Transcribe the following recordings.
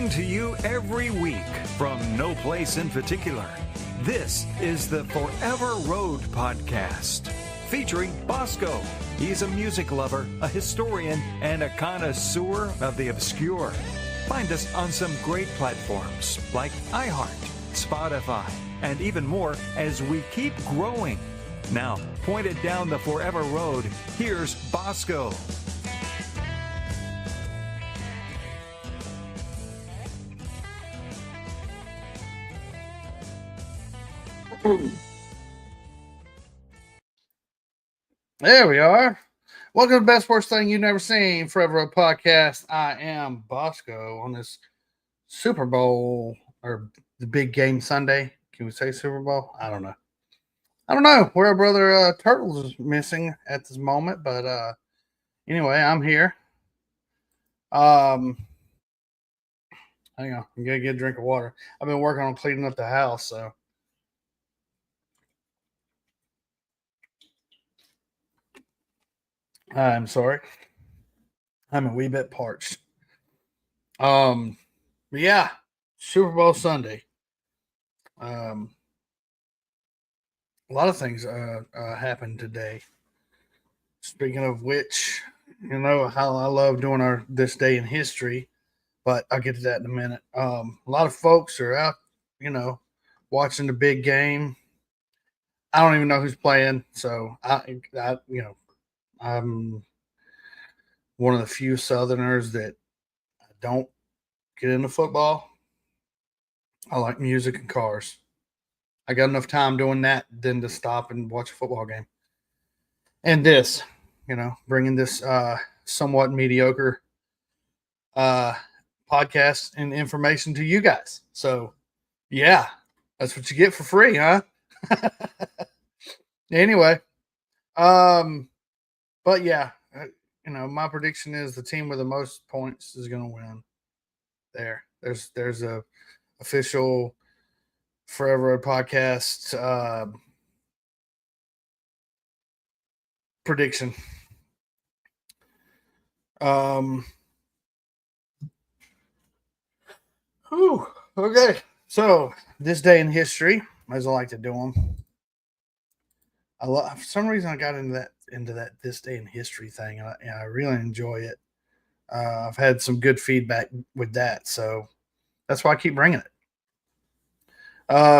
Coming to you every week from no place in particular. This is the Forever Road podcast, featuring Bosco. He's a music lover, a historian, and a connoisseur of the obscure. Find us on some great platforms like iHeart, Spotify, and even more as we keep growing. Now, pointed down the Forever Road, here's Bosco. There we are. Welcome to the best worst thing you've never seen, Forever Road Podcast. I am Bosco on this Super Bowl or the big game Sunday. Can we say Super Bowl? I don't know. Where our brother Turtles is missing at this moment, but anyway, I'm here. Hang on, I'm gonna get a drink of water. I've been working on cleaning up the house, so. I'm sorry. I'm a wee bit parched. But yeah, Super Bowl Sunday. A lot of things happened today. Speaking of which, you know how I love doing this day in history, but I'll get to that in a minute. A lot of folks are out, watching the big game. I don't even know who's playing, so I'm one of the few Southerners that don't get into football. I like music and cars. I got enough time doing that than to stop and watch a football game. And this, bringing this somewhat mediocre podcast and information to you guys. So, yeah, that's what you get for free, huh? Anyway, but yeah, my prediction is the team with the most points is going to win. There's a official Forever Road podcast prediction. Okay. So this day in history, as I like to do them. For some reason I got into that this day in history thing, and I really enjoy it. I've had some good feedback with that, so that's why I keep bringing it.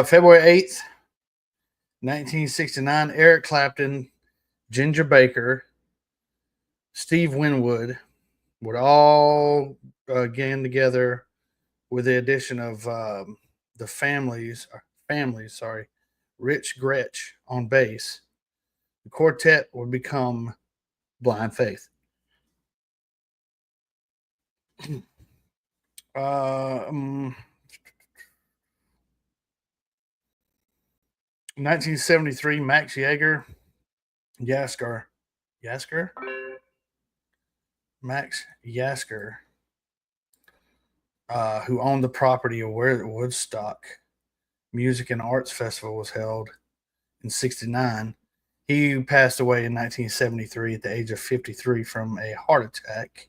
February 8th, 1969, Eric Clapton, Ginger Baker, Steve Winwood would all gang together with the addition of the families, Rich Gretsch on bass. The quartet would become Blind Faith. 1973, Max Max Yasker, who owned the property of where the Woodstock Music and Arts Festival was held in 69. He passed away in 1973 at the age of 53 from a heart attack.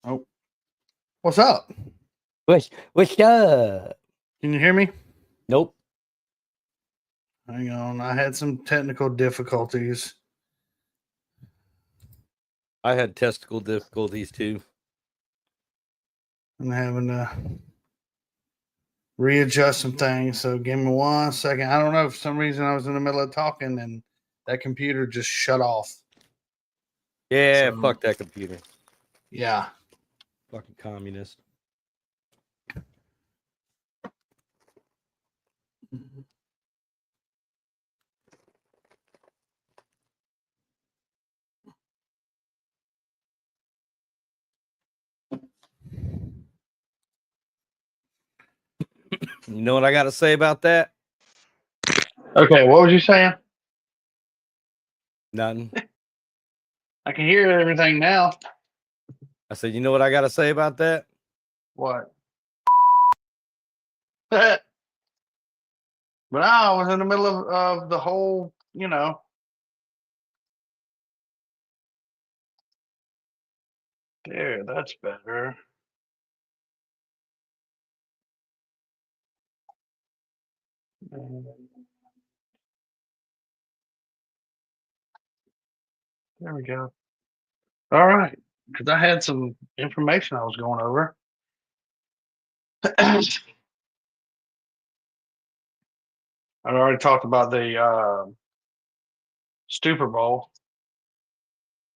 Oh, what's up? What's up? Can you hear me? Nope. Hang on, I had some technical difficulties. I had testicle difficulties too. I'm having to readjust some things. So give me 1 second. I don't know, for some reason I was in the middle of talking and that computer just shut off. Yeah, So- fuck that computer. Yeah. Fucking communist. You know what I got to say about that? Okay, what was you saying? Nothing. I can hear everything now. I said, you know what I got to say about that? What? But I was in the middle of the whole, There, that's better. There we go. All right, because I had some information I was going over. I'd already talked about the Super Bowl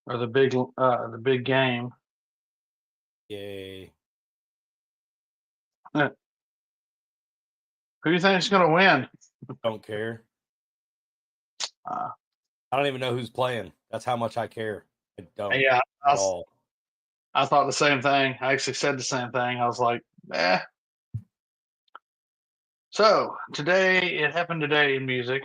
or the big game. Yay. Who do you think is going to win? Don't care. Uh, I don't even know who's playing. That's how much I care. I don't yeah, at all. I thought the same thing. I actually said the same thing. I was like, eh. So today, it happened today in music.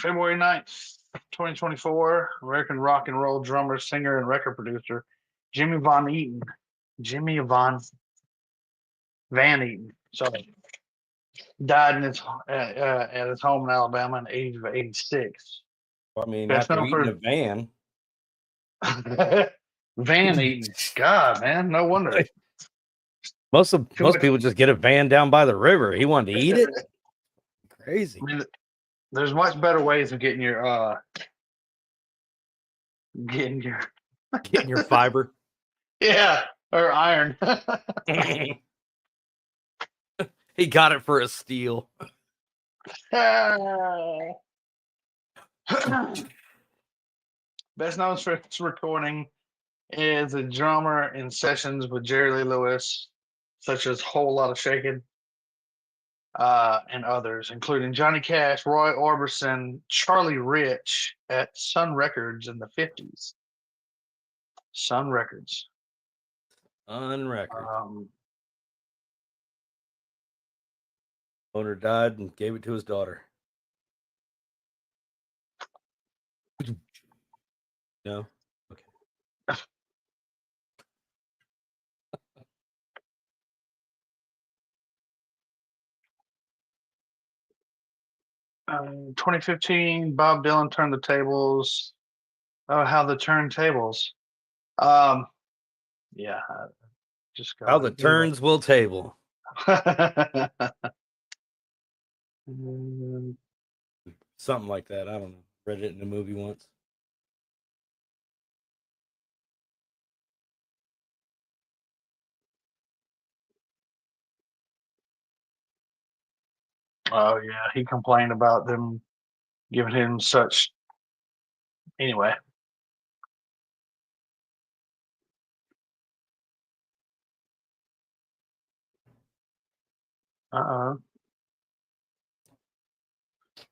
February 9th, 2024, American rock and roll drummer, singer, and record producer Jimmy Van Eaton, sorry, died at his home in Alabama at the age of 86. I mean, Best after known eating for- a van. Van Eaton. God, man, no wonder. Most people just get a van down by the river. He wanted to eat it. Crazy. I mean, there's much better ways of getting your Getting your fiber. Yeah, or iron. He got it for a steal. Best known for his recording is a drummer in sessions with Jerry Lee Lewis, such as Whole Lot of Shaking, and others, including Johnny Cash, Roy Orbison, Charlie Rich at Sun Records in the 50s. Sun Records. On record. Owner died and gave it to his daughter. No? Okay. 2015, Bob Dylan turned the tables. Oh, how the turntables. Yeah, just got How the turns will table. Something like that. I don't know. Read it in a movie once. Oh yeah, he complained about them giving him such. Anyway.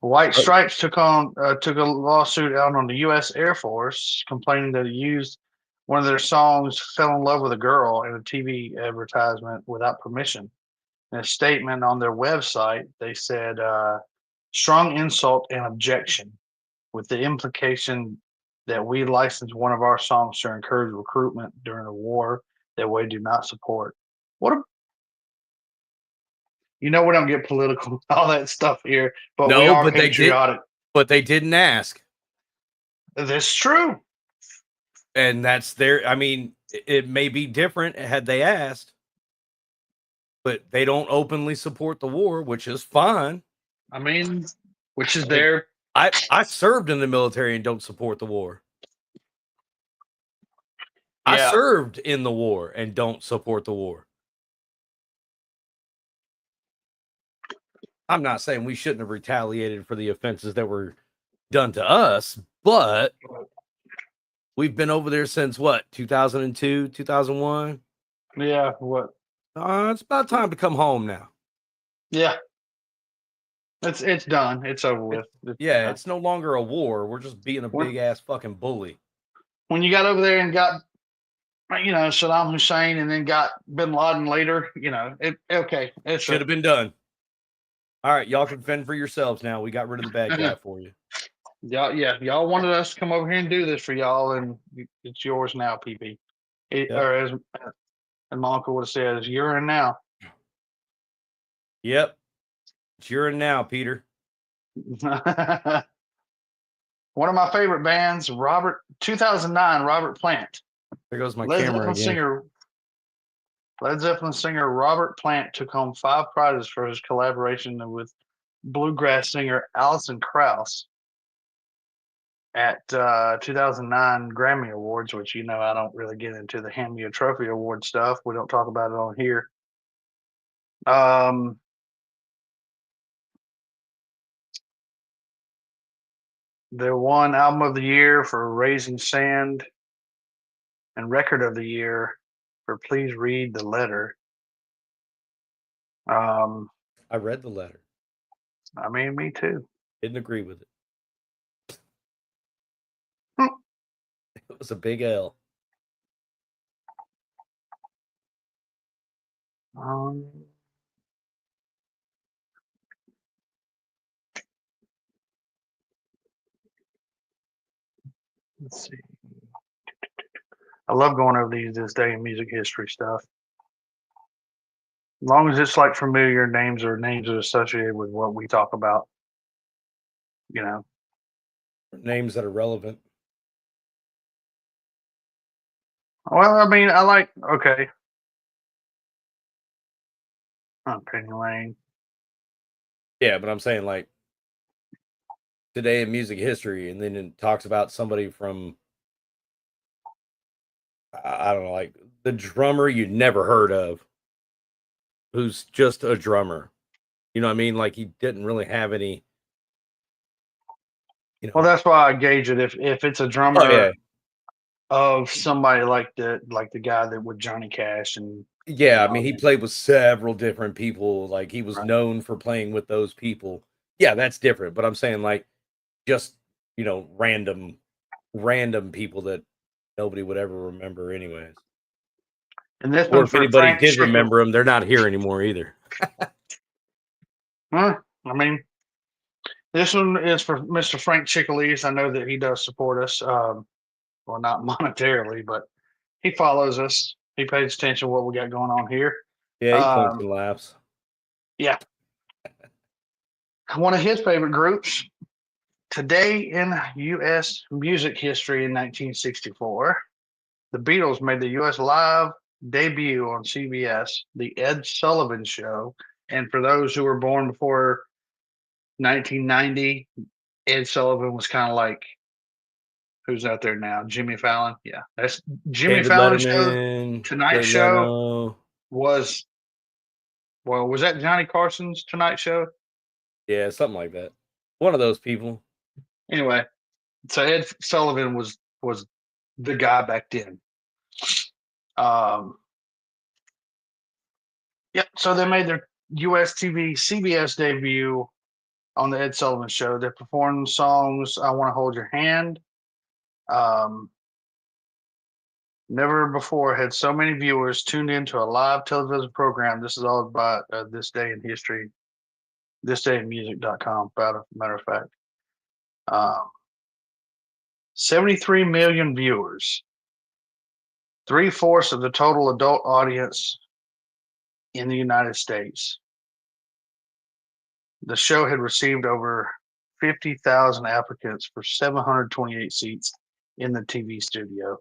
White Stripes took a lawsuit out on the U.S. Air Force, complaining that he used one of their songs, "Fell in Love with a Girl," in a TV advertisement without permission, In a statement on their website, they said, strong insult and objection, with the implication that we licensed one of our songs to encourage recruitment during a war that we do not support. What a, we don't get political all that stuff here, but we are patriotic. But they didn't ask. That's true. And that's their, I mean, it may be different had they asked, but they don't openly support the war, which is fine. I mean, which is their. I served in the military and don't support the war. Yeah. I served in the war and don't support the war. I'm not saying we shouldn't have retaliated for the offenses that were done to us, but we've been over there since what, 2002, 2001? Yeah, what? It's about time to come home now. Yeah. It's done. It's over with. It's no longer a war. We're just being a big ass fucking bully. When you got over there and got, Saddam Hussein and then got Bin Laden later, it should have been done. All right, y'all can fend for yourselves now. We got rid of the bad guy for you. Y'all wanted us to come over here and do this for y'all, and it's yours now, PP. Or as my uncle would have said, it's yours now. Yep. It's yours now, Peter. One of my favorite bands, 2009, Robert Plant. There goes my camera again. Led Zeppelin singer Robert Plant took home 5 prizes for his collaboration with bluegrass singer Alison Krauss at 2009 Grammy Awards, which I don't really get into the hand me a trophy award stuff. We don't talk about it on here. They won Album of the Year for Raising Sand and Record of the Year for Please Read the Letter. I read the letter. I mean, me too. Didn't agree with it. It was a big L. Let's see. I love going over this day in music history stuff. As long as it's like familiar names or names that are associated with what we talk about, Names that are relevant. Well, I mean, I like, okay. Penny Lane. Yeah, but I'm saying like today in music history, and then it talks about somebody from, I don't know, like the drummer you'd never heard of, who's just a drummer. You know what I mean? Like he didn't really have any. Well, that's why I gauge it. If it's a drummer of somebody like the guy that with Johnny Cash and. Yeah, I mean, he played with several different people. Like he was known for playing with those people. Yeah, that's different. But I'm saying like just, random people that nobody would ever remember anyways. And this or if anybody did remember them, they're not here anymore either. I mean, this one is for Mr. Frank Chickalese. I know that he does support us. Well, not monetarily, but he follows us. He pays attention to what we got going on here. Yeah, he points and laughs. Yeah. One of his favorite groups, Today in U.S. music history in 1964, the Beatles made the U.S. live debut on CBS, The Ed Sullivan Show. And for those who were born before 1990, Ed Sullivan was kind of like, who's out there now? Jimmy Fallon? Yeah, that's Jimmy David Fallon Letterman, show. Tonight David Show was that Johnny Carson's Tonight Show? Yeah, something like that. One of those people. Anyway, so Ed Sullivan was the guy back then. So they made their US TV CBS debut on the Ed Sullivan Show. They performed songs I Want to Hold Your Hand, Never before had so many viewers tuned into a live television program. This is all about this day in history, thisdayinmusic.com, matter of fact. 73 million viewers, 3/4 of the total adult audience in the United States. The show had received over 50,000 applicants for 728 seats in the TV studio.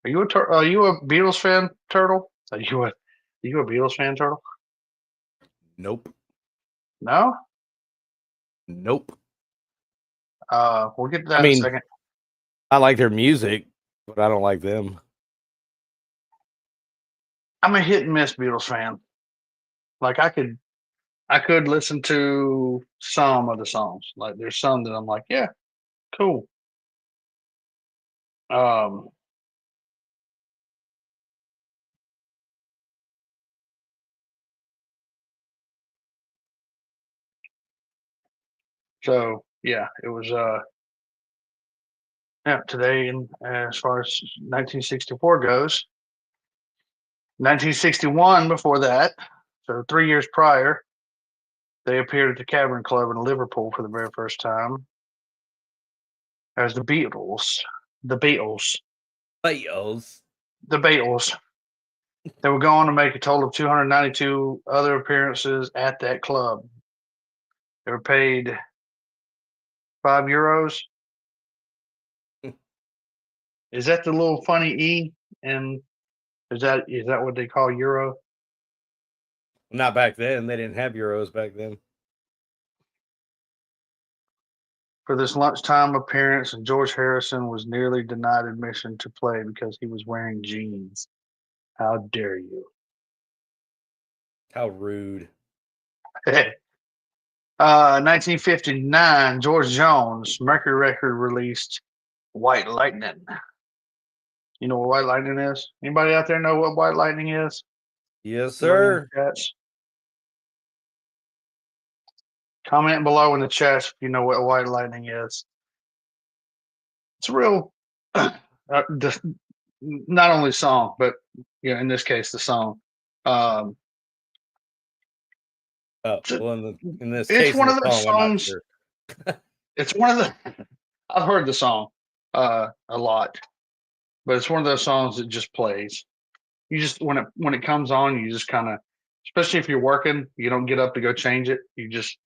Are you a Beatles fan, Turtle? Are you a Beatles fan, Turtle? Nope. No? Nope. We'll get to that in a second. I like their music, but I don't like them. I'm a hit and miss Beatles fan. Like I could listen to some of the songs. Like there's some that I'm like, yeah, cool. So yeah, it was today, and as far as 1964 goes, 1961 before that, so 3 years prior, they appeared at the Cavern Club in Liverpool for the very first time as the Beatles. The Beatles. Beatles. The Beatles. They were going to make a total of 292 other appearances at that club. They were paid €5. Is that the little funny E? And is that what they call euro? Not back then. They didn't have euros back then. For this lunchtime appearance, and George Harrison was nearly denied admission to play because he was wearing jeans. How dare you? How rude. 1959, George Jones, Mercury Record released White Lightning. You know what White Lightning is? Anybody out there know what White Lightning is? Yes, sir. Comment below in the chat if you know what White Lightning is. It's a real, not only song, but in this case, the song. Well, in this it's case, one of the those song, songs. Sure. It's one of the. I've heard the song a lot, but it's one of those songs that just plays. You just when it comes on, you just kind of, especially if you're working, you don't get up to go change it. You just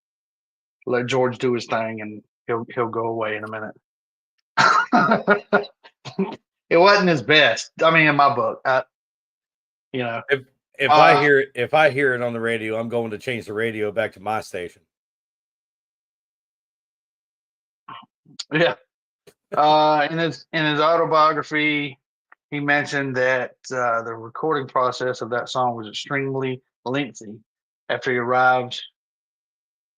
let George do his thing, and he'll go away in a minute. It wasn't his best. I mean, in my book, if I hear it on the radio, I'm going to change the radio back to my station. Yeah. In his autobiography, he mentioned that the recording process of that song was extremely lengthy. After he arrived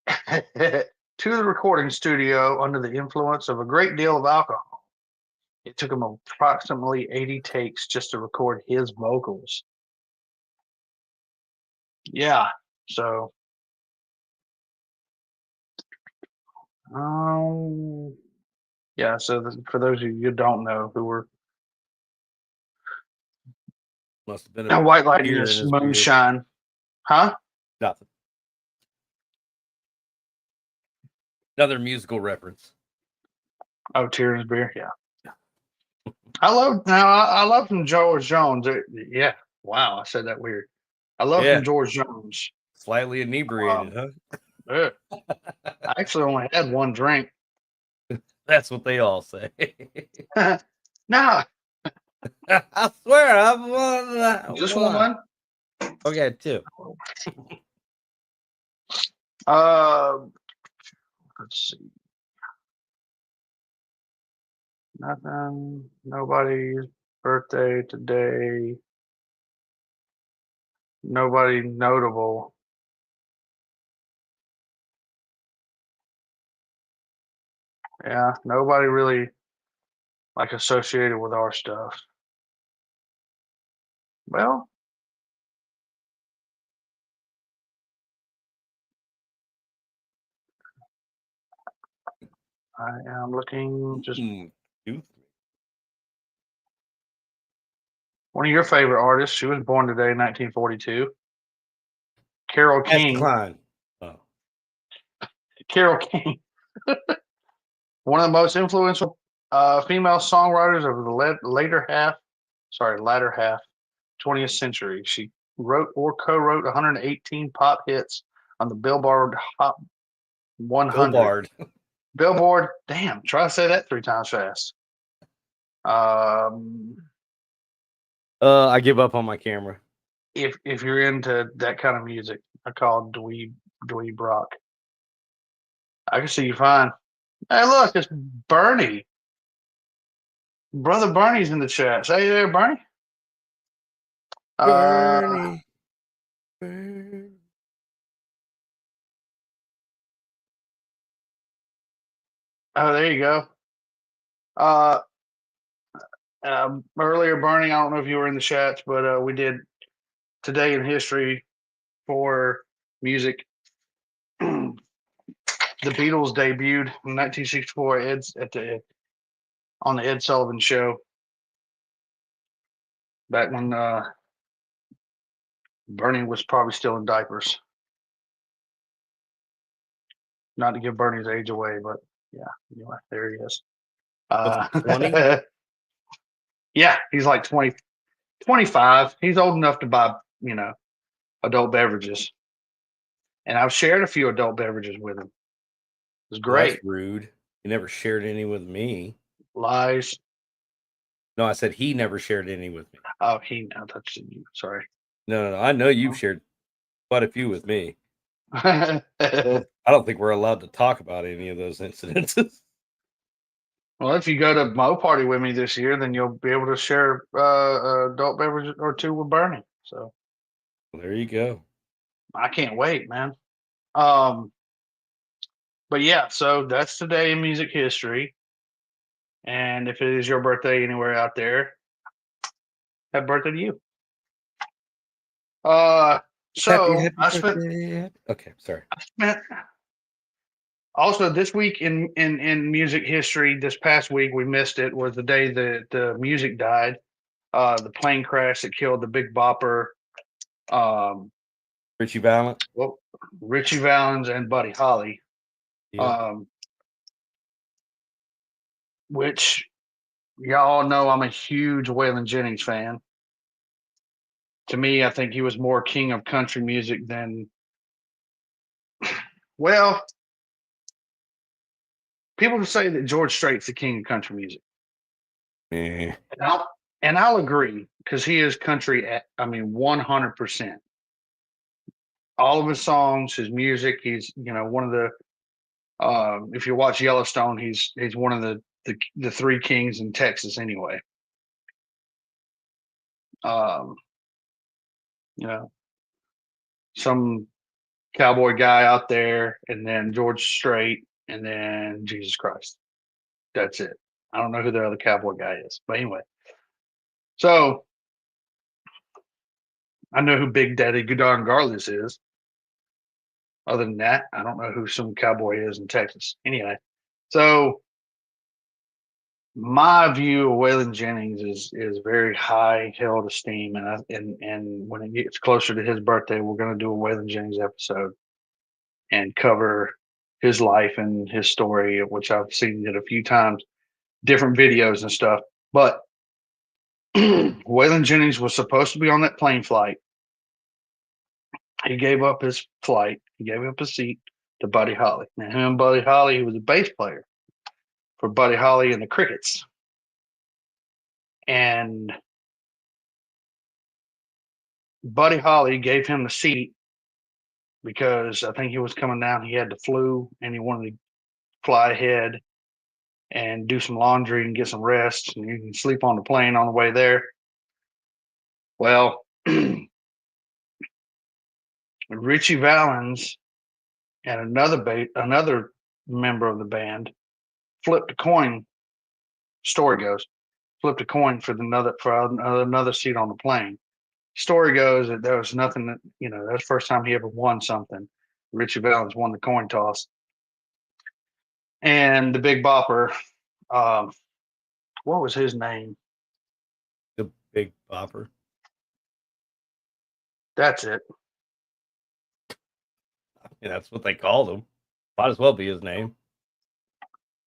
to the recording studio under the influence of a great deal of alcohol, it took him approximately 80 takes just to record his vocals. Yeah. So, yeah. So for those of you who don't know, who were Must have been a White Lightning is moonshine, huh? Nothing. Another musical reference. Oh, tear in his beer. Yeah. I love from George Jones. Yeah. Wow. I said that weird. I love from George Jones. Slightly inebriated, huh? I actually only had one drink. That's what they all say. No. I swear I've won. Just one? Okay, two. Let's see. Nothing. Nobody's birthday today. Nobody notable. Yeah, nobody really associated with our stuff. Well, I am looking just. One of your favorite artists. She was born today in 1942. Carole Patsy King. Cline. Oh. Carole King. One of the most influential female songwriters of the latter half 20th century. She wrote or co-wrote 118 pop hits on the Billboard Hot 100. Billboard. Damn, try to say that 3 times fast. I give up on my camera. If you're into that kind of music, I call dweeb rock. I can see you fine. Hey, look, it's Bernie. Brother Bernie's in the chat. Say there, Bernie. Bernie. Oh, there you go. Earlier, Bernie, I don't know if you were in the chats, but we did Today in History for music. The Beatles debuted in 1964 on the Ed Sullivan Show. Back when Bernie was probably still in diapers. Not to give Bernie's age away, but yeah, anyway, there he is. 20? Yeah, he's like 20, 25. He's old enough to buy, adult beverages. And I've shared a few adult beverages with him. It was Well, great. that's rude. You never shared any with me. Lies. No, I said he never shared any with me. Oh, that's you. Sorry. No. I know you've shared quite a few with me. Well, I don't think we're allowed to talk about any of those incidences. if you go to Mo Party with me this year, then you'll be able to share adult beverage or two with Bernie. So There you go. I can't wait, man. But yeah, so that's today in music history. And if it is your birthday anywhere out there, happy birthday to you. Okay, sorry. I spent also this week in music history. This past week we missed it, was the day that the music died. The plane crash that killed the Big Bopper, Richie Valens. well, Richie Valens and Buddy Holly. Yeah. Which y'all know I'm a huge Waylon Jennings fan. To me, I think he was more king of country music than, well, people say that George Strait's the king of country music. Eh. And I'll agree, because he is country 100%. All of his songs, his music, he's, one of the, if you watch Yellowstone, he's one of the 3 kings in Texas anyway. Some cowboy guy out there, and then George Strait, and then Jesus Christ. That's it. I don't know who the other cowboy guy is, but anyway. So I know who Big Daddy Goodon Garlis is. Other than that, I don't know who some cowboy is in Texas. Anyway, so my view of Waylon Jennings is very high held esteem, and when it gets closer to his birthday, we're going to do a Waylon Jennings episode and cover his life and his story, which I've seen it a few times, different videos and stuff. But Waylon Jennings was supposed to be on that plane flight. He gave up his flight. He gave up his seat to Buddy Holly. Now, him and Buddy Holly, he was a bass player for Buddy Holly and the Crickets. And Buddy Holly gave him the seat because I think he was coming down. He had the flu and he wanted to fly ahead and do some laundry and get some rest. And you can sleep on the plane on the way there. Well, Richie Valens and another member of the band flipped a coin. Story goes, flipped a coin for another seat on the plane. Story goes that there was nothing that, that's the first time he ever won something. Richie Valens won the coin toss. And the Big Bopper, what was his name? Big Bopper. That's it. Yeah, that's what they called him. Might as well be his name.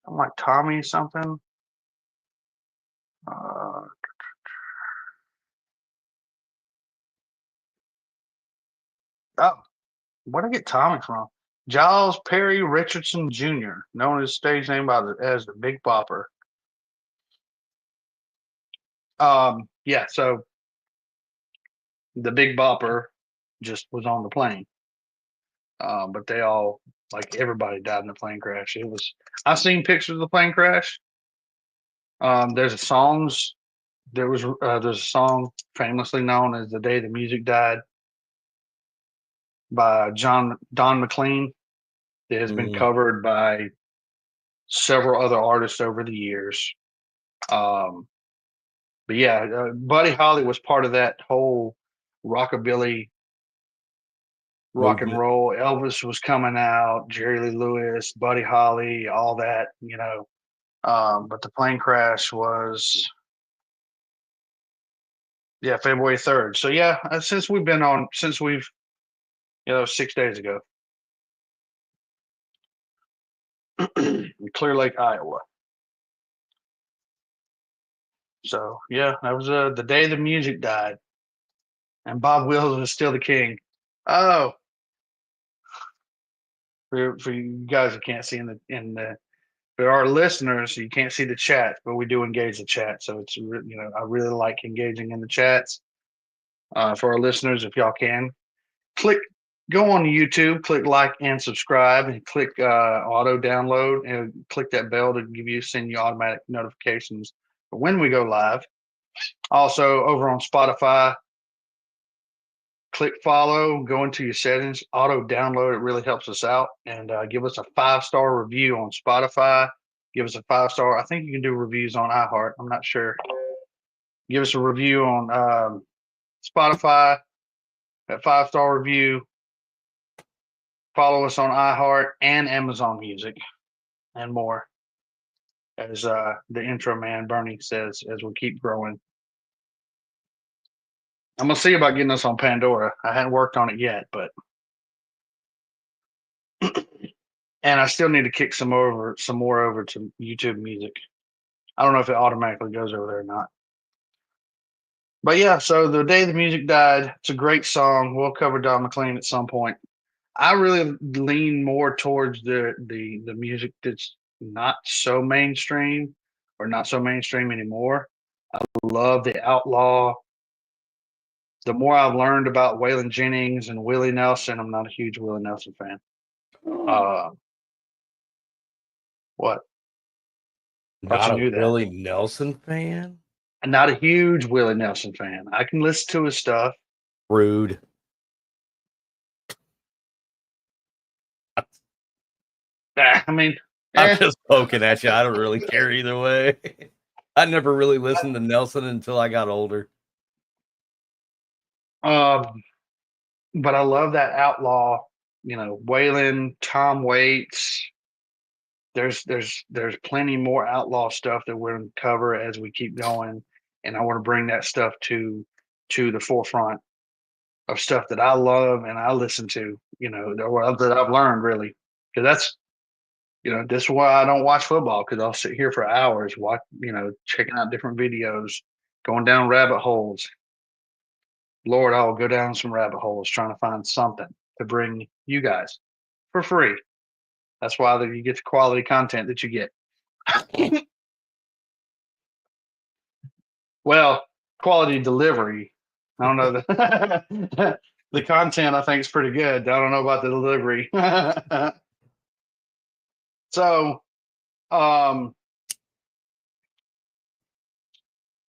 I'm like Tommy something. Oh, where did I get Tommy from? Giles Perry Richardson Jr., known as stage name as the Big Bopper. Yeah, so the Big Bopper just was on the plane. But they all, like everybody died in the plane crash. I've seen pictures of the plane crash. There's a song famously known as "The Day the Music Died" by Don McLean that has been covered by several other artists over the years. But yeah, Buddy Holly was part of that whole rockabilly, rock and roll. Elvis was coming out, Jerry Lee Lewis, Buddy Holly, all that, but the plane crash was, February 3rd. So yeah, since we've 6 days ago, Clear Lake, Iowa. So yeah, that was the day the music died, and Bob Wills was still the king. Oh, for you guys who can't see for our listeners, you can't see the chat, but we do engage the chat. So it's I really like engaging in the chats. For our listeners, if y'all can go on YouTube, click like and subscribe, and click auto download, and click that bell to send you automatic notifications for when we go live. Also, over on Spotify, click follow, go into your settings, auto download. It really helps us out. And give us a 5-star review on Spotify. Give us a 5-star. I think you can do reviews on iHeart. I'm not sure. Give us a review on Spotify, that 5-star review. Follow us on iHeart and Amazon Music and more. As the intro man, Bernie, says, as we keep growing. I'm going to see about getting us on Pandora. I hadn't worked on it yet, but and I still need to kick some more over to YouTube Music. I don't know if it automatically goes over there or not. But yeah, so The Day the Music Died, it's a great song. We'll cover Don McLean at some point. I really lean more towards the music that's not so mainstream or not so mainstream anymore. I love the outlaw. The more I've learned about Waylon Jennings and Willie Nelson, I'm not a huge Willie Nelson fan. What? Not a Willie Nelson fan? I'm not a huge Willie Nelson fan. I can listen to his stuff. Rude. I mean, I'm just poking at you. I don't really care either way. I never really listened to Nelson until I got older. But I love that outlaw, Waylon, Tom Waits. There's plenty more outlaw stuff that we're going to cover as we keep going, and I want to bring that stuff to the forefront of stuff that I love and I listen to, that I've learned really, because that's, this is why I don't watch football, because I'll sit here for hours, checking out different videos, going down rabbit holes. Lord, I'll go down some rabbit holes trying to find something to bring you guys for free. That's why you get the quality content that you get. Well, quality delivery. I don't know. The content I think is pretty good. I don't know about the delivery. So,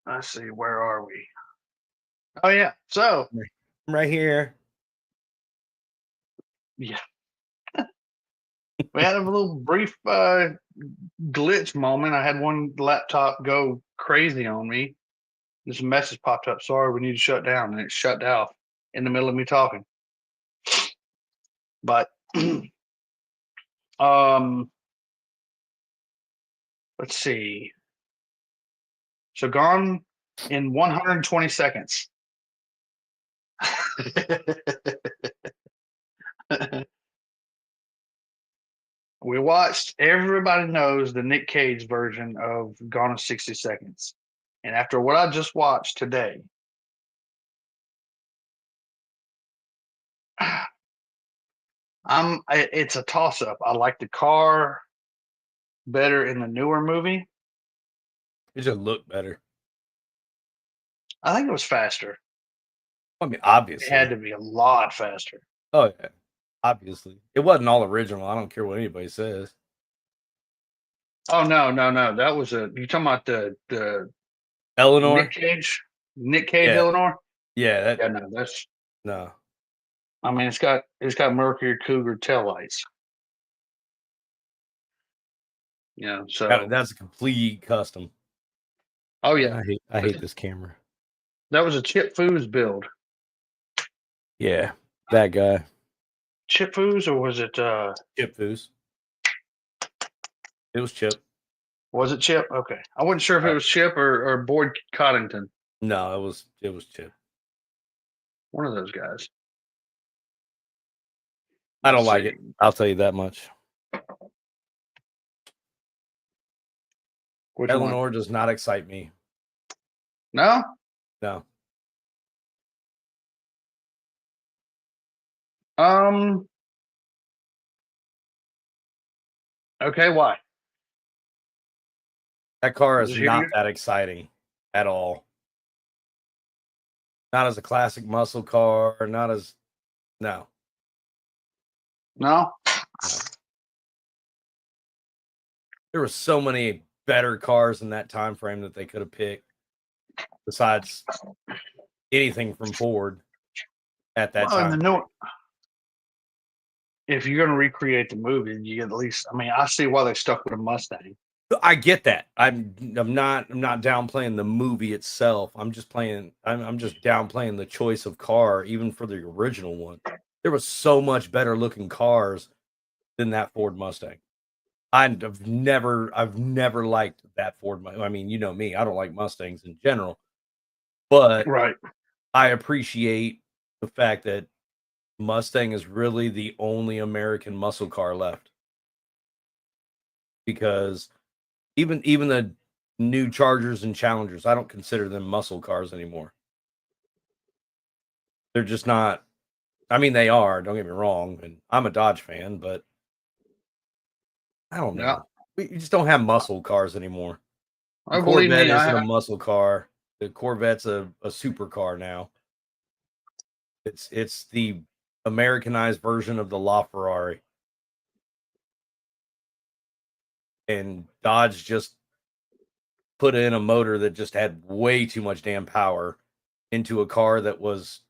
let's see, where are we? Oh yeah, so I'm right here. Yeah, we had a little brief glitch moment. I had one laptop go crazy on me. This message popped up. Sorry, we need to shut down, and it shut off in the middle of me talking. But let's see. So Gone in 120 seconds. We watched, everybody knows the Nic Cage version of Gone in 60 Seconds. And after what I just watched today, it's a toss up. I like the car better in the newer movie. It just looked better. I think it was faster. I mean, It obviously. had to be a lot faster. Oh, yeah. Obviously. It wasn't all original. I don't care what anybody says. Oh no. That was you talking about the Eleanor? Nic Cage, Yeah. Eleanor? Yeah, Yeah, no, that's no. I mean it's got Mercury Cougar taillights. Yeah, so That's a complete custom. oh yeah. I hate this camera. That was a Chip Foos build. Yeah, that guy. Chip Foos, or was it Chip Foos. It was Chip. Was it Chip? Okay. I wasn't sure if it was Chip or Boyd Coddington. No, it was Chip. One of those guys. I don't like it. I'll tell you that much. Which Eleanor one? does not excite me. No? No. Okay, why? That car is Just not hear that exciting at all. Not as a classic muscle car, not as no. No? There were so many better cars in that time frame that they could have picked besides anything from Ford at that time. If you're going to recreate the movie, you at least, I mean, I see why they stuck with a Mustang. I get that. I'm not downplaying the movie itself. I'm just downplaying the choice of car, even for the original one. There was so much better looking cars than that Ford Mustang. I've never liked that Ford. I mean, you know me, I don't like Mustangs in general, but right. I appreciate the fact that Mustang is really the only American muscle car left, because even the new Chargers and Challengers, I don't consider them muscle cars anymore. They're just not. I mean, they are. Don't get me wrong, and I'm a Dodge fan, but I don't know. We just don't have muscle cars anymore. The Corvette isn't a muscle car. The Corvette's a supercar now. It's the Americanized version of the LaFerrari. And Dodge just put in a motor that just had way too much damn power into a car that was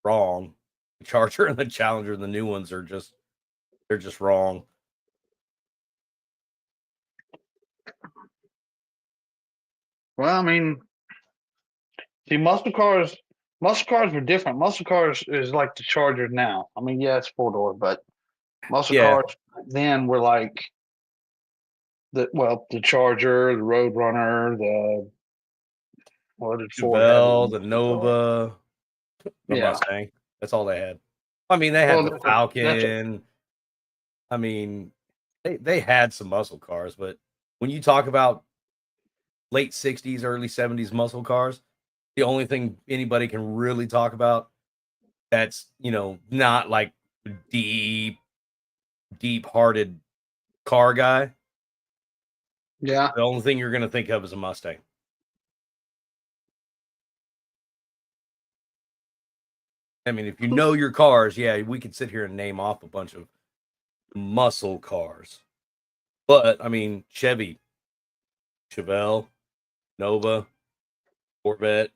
wrong. The Charger and the Challenger, the new ones they're just wrong. Well, I mean, see, muscle cars were different. Muscle cars is like the Charger now. I mean, yeah, it's 4-door, but muscle cars then were like the Charger, the Roadrunner, what did Ford have? The Nova, the Mustang. That's all they had. I mean, they had the Falcon. I mean, they had some muscle cars, but when you talk about late 60s, early 70s muscle cars, the only thing anybody can really talk about that's, not like deep-hearted car guy. Yeah. The only thing you're going to think of is a Mustang. I mean, if you know your cars, yeah, we could sit here and name off a bunch of muscle cars. But, I mean, Chevy, Chevelle, Nova, Corvette.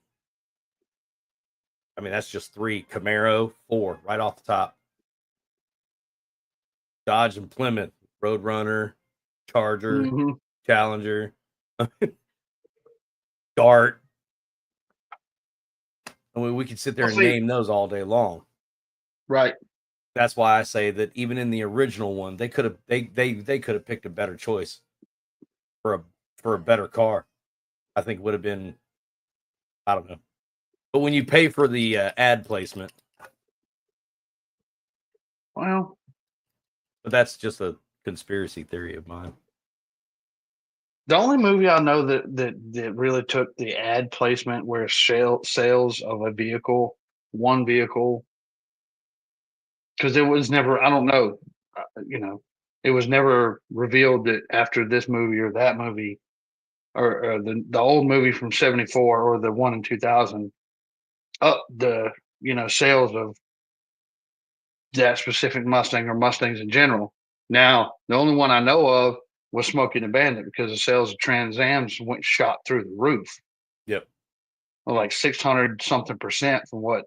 I mean, that's just 3. Camaro, 4, right off the top. Dodge and Plymouth, Roadrunner, Charger, Challenger, Dart. I mean, we could sit there and name those all day long. Right. That's why I say that even in the original one, they could have picked a better choice for a better car. I think would have been, I don't know. But when you pay for the ad placement, Well, but that's just a conspiracy theory of mine. the only movie I know that really took the ad placement where sales of a vehicle, one vehicle, because it was never, I don't know, it was never revealed that after this movie or that movie or the old movie from 74 or the one in 2000 up the sales of that specific Mustang or Mustangs in general. Now, the only one I know of was Smokey and the Bandit because the sales of Trans Ams went shot through the roof. Yep. Like 600 something percent from what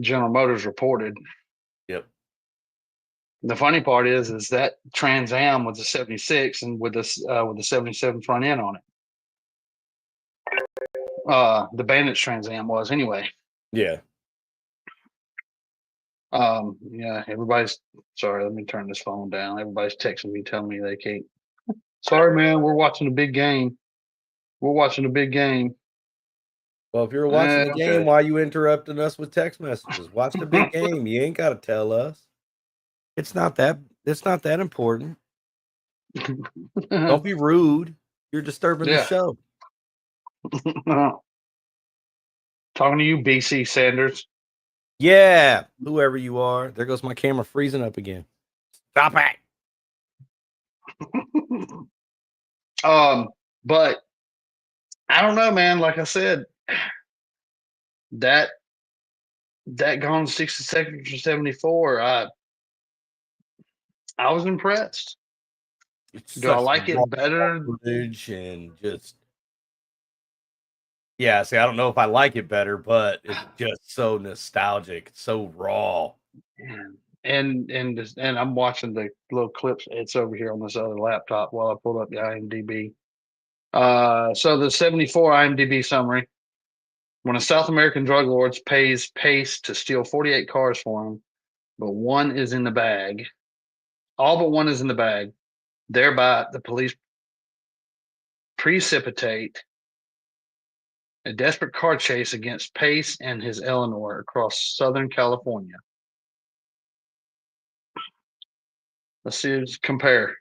General Motors reported. Yep. The funny part is that Trans Am was a 76 and with the 77 front end on it. The Bandit's Trans Am was anyway. Yeah. Yeah, everybody's sorry, let me turn this phone down. Everybody's texting me telling me they can't. Sorry, man, we're watching a big game. We're watching a big game. Well, if you're watching the game, Okay. why are you interrupting us with text messages? Watch the big game. You ain't got to tell us. It's not that important. Don't be rude. You're disturbing the show. Talking to you, BC Sanders. Yeah, whoever you are. There goes my camera freezing up again. Stop it. But I don't know, man. Like I said, that Gone 60 Seconds for 74, I was impressed. Do I like it better? And just yeah, see, I don't know if I like it better, but it's just so nostalgic, it's so raw. And I'm watching the little clips. It's over here on this other laptop while I pull up the IMDb. So the 74 IMDb summary: when a South American drug lord pays Pace to steal 48 cars for him, but one is in the bag. All but one is in the bag. Thereby, the police precipitate a desperate car chase against Pace and his Eleanor across Southern California. Let's compare.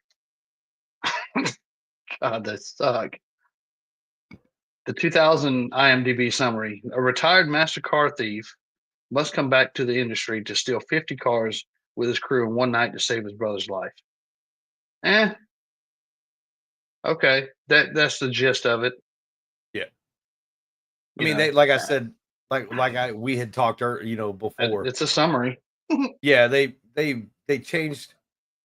God, that suck. The 2000 IMDb summary: a retired master car thief must come back to the industry to steal 50 cars with his crew in one night to save his brother's life. Okay, that's the gist of it. Yeah. I mean, they, like I said, we had talked, before. It's a summary. Yeah, they changed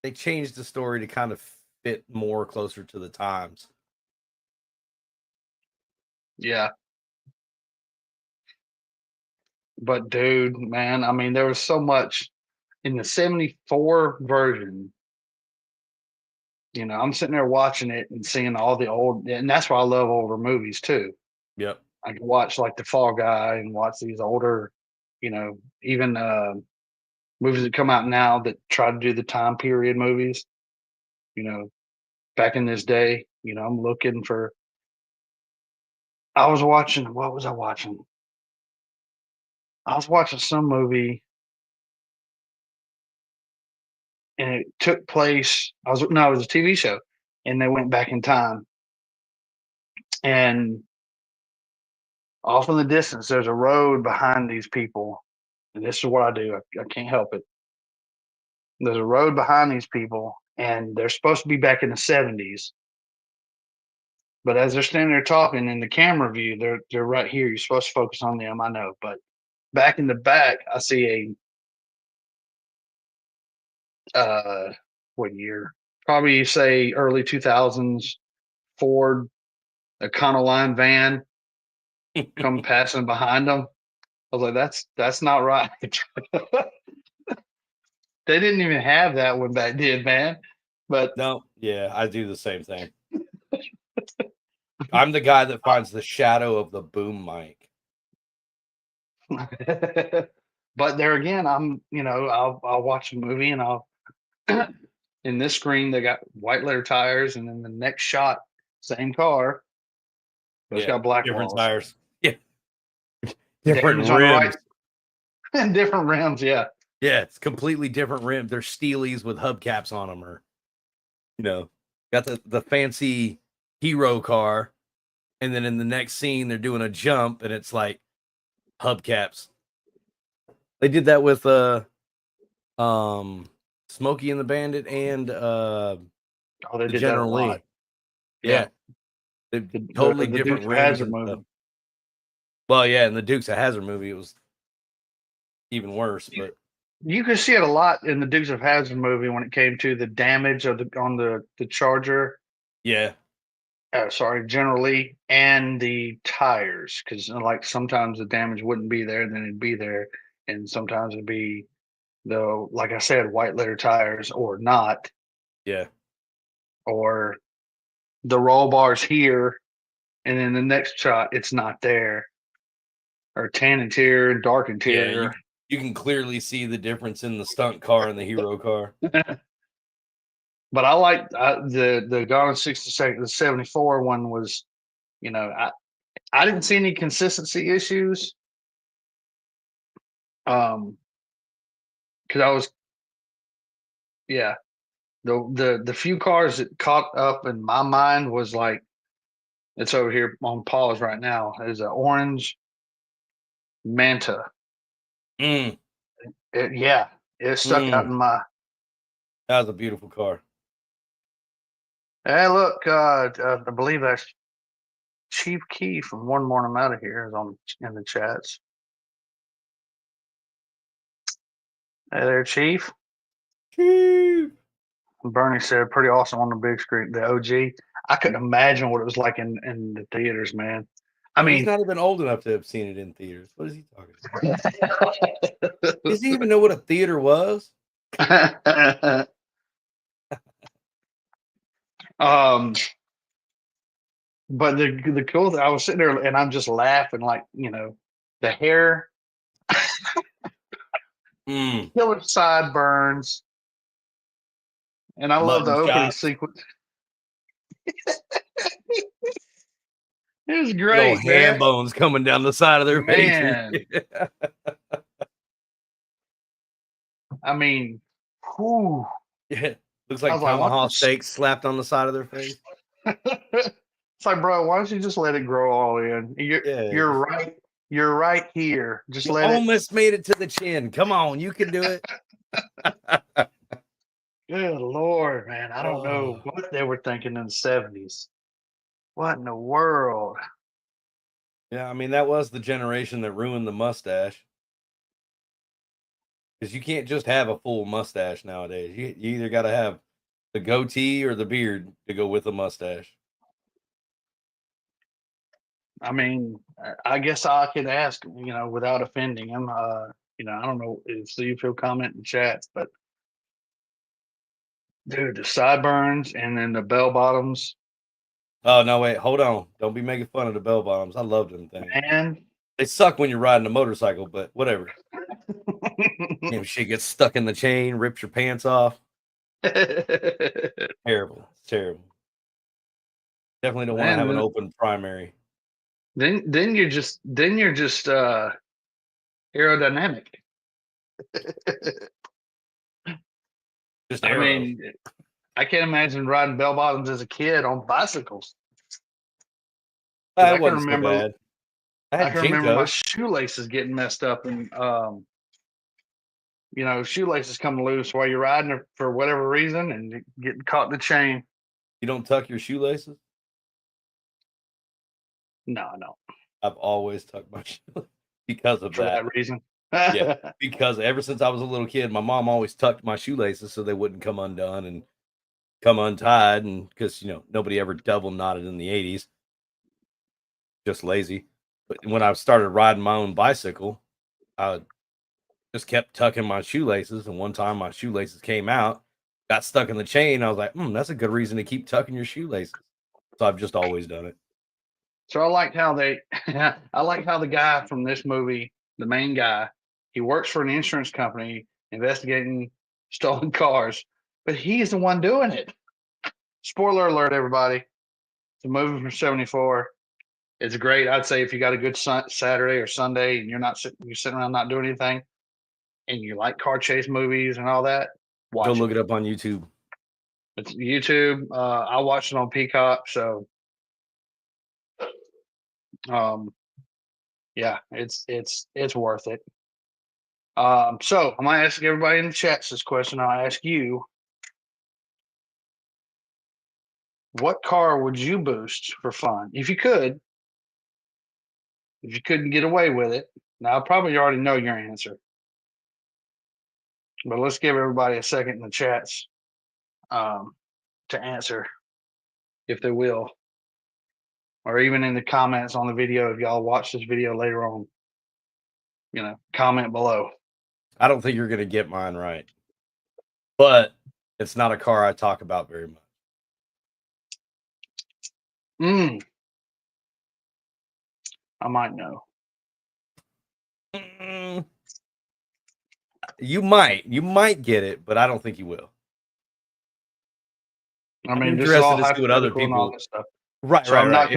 the story to kind of fit more closer to the times. Yeah. But dude, man, I mean, there was so much in the 74 version. I'm sitting there watching it and seeing all the old, and that's why I love older movies too. Yep. I can watch like The Fall Guy and watch these older, even movies that come out now that try to do the time period movies. Back in this day, I'm looking for. I was watching. What was I watching? I was watching some movie, and it took place. It was a TV show, and they went back in time, and off in the distance, there's a road behind these people, and this is what I do. I can't help it. There's a road behind these people, and they're supposed to be back in the 70s. But as they're standing there talking in the camera view, they're right here. You're supposed to focus on them, I know. But back in the back, I see what year? Probably say early 2000s Ford Econoline van come passing behind them. I was like, that's not right. They didn't even have that one back then, man. But no, yeah, I do the same thing. I'm the guy that finds the shadow of the boom mic. But there again, I'll watch a movie and I'll in this screen they got white letter tires, and then the next shot, same car, But it's got black different walls. tires. Yeah. Different Damage on the rims. right. Different rims, yeah. Yeah, it's completely different rims. They're Steelies with hubcaps on them, or got the fancy hero car, and then in the next scene they're doing a jump and it's like hubcaps. They did that with Smokey and the Bandit and they did General that a lot. Lee. Yeah. They're totally different Dukes of rims Hazzard and movie. stuff. Well, yeah, in the Dukes of Hazzard movie it was even worse, but you could see it a lot in the Dukes of Hazzard movie when it came to the damage on the Charger. yeah. General Lee, and the tires, because like sometimes the damage wouldn't be there, then it'd be there, and sometimes it'd be like I said, white letter tires or not, Yeah. or the roll bars here, and then the next shot it's not there, or tan interior and dark interior. Yeah, you can clearly see the difference in the stunt car and the hero car. But I like the Gone 60 the 74 one was, I didn't see any consistency issues. Because I was, the few cars that caught up in my mind was like, it's over here on pause right now. Is an orange Manta. Mm. It stuck out in my. That was a beautiful car. Hey, look, I believe that's Chief Key from One Morning I'm Out of Here is in the chats. Hey there, Chief. Bernie said, pretty awesome on the big screen. The OG. I couldn't imagine what it was like in the theaters, man. I mean, he's not even old enough to have seen it in theaters. What is he talking about? Does he even know what a theater was? But the cool thing, I was sitting there and I'm just laughing, like, the hair, killer sideburns, and I love the opening sequence. It was great, hand bones coming down the side of their face. Yeah. I mean, whew. Yeah, looks like tomahawk steak slapped on the side of their face. It's like, bro, why don't you just let it grow all in? You're right. You're right here. Just let it. Almost made it to the chin. Come on, you can do it. Good Lord, man. I don't know what they were thinking in the 70s. What in the world? Yeah, I mean, that was the generation that ruined the mustache. Because you can't just have a full mustache nowadays. You either got to have the goatee or the beard to go with the mustache. I mean, I guess I could ask, without offending him. I don't know if Steve will comment in chats, but dude, the sideburns and then the bell bottoms. Oh, no, wait, hold on. Don't be making fun of the bell bottoms. I love them things. Man. They suck when you're riding a motorcycle, but whatever. Shit gets stuck in the chain, rips your pants off. Terrible. It's terrible. Definitely don't want to have an open primary. Then you're just aerodynamic. I mean, I can't imagine riding bell bottoms as a kid on bicycles. I can remember. So I can remember my shoelaces getting messed up, and shoelaces come loose while you're riding for whatever reason, and getting caught in the chain. You don't tuck your shoelaces? No. I've always tucked my shoelaces because of that reason. Yeah, because ever since I was a little kid, my mom always tucked my shoelaces so they wouldn't come undone and come untied, and because nobody ever double knotted in the 80s. Just lazy. But when I started riding my own bicycle, I just kept tucking my shoelaces, and one time my shoelaces came out, got stuck in the chain. I was like, that's a good reason to keep tucking your shoelaces. So I've just always done it. So I liked how the guy from this movie, the main guy, he works for an insurance company investigating stolen cars, but he's the one doing it. Spoiler alert, everybody. It's a movie from 74. It's great. I'd say if you got a good Saturday or Sunday and you're sitting around not doing anything, and you like car chase movies and all that, Go watch look it up on YouTube. It's YouTube. I watched it on Peacock, so yeah, it's worth it. So I'm gonna ask everybody in the chats this question. I'll ask you, what car would you boost for fun if you could? If you couldn't get away with it, now I probably already know your answer, but let's give everybody a second in the chats to answer if they will, or even in the comments on the video if y'all watch this video later on. Comment below. I don't think you're gonna get mine right, but it's not a car I talk about very much. I might know. You might get it, but I don't think you will. I mean, this is all hypothetical and all that stuff. Right, so right.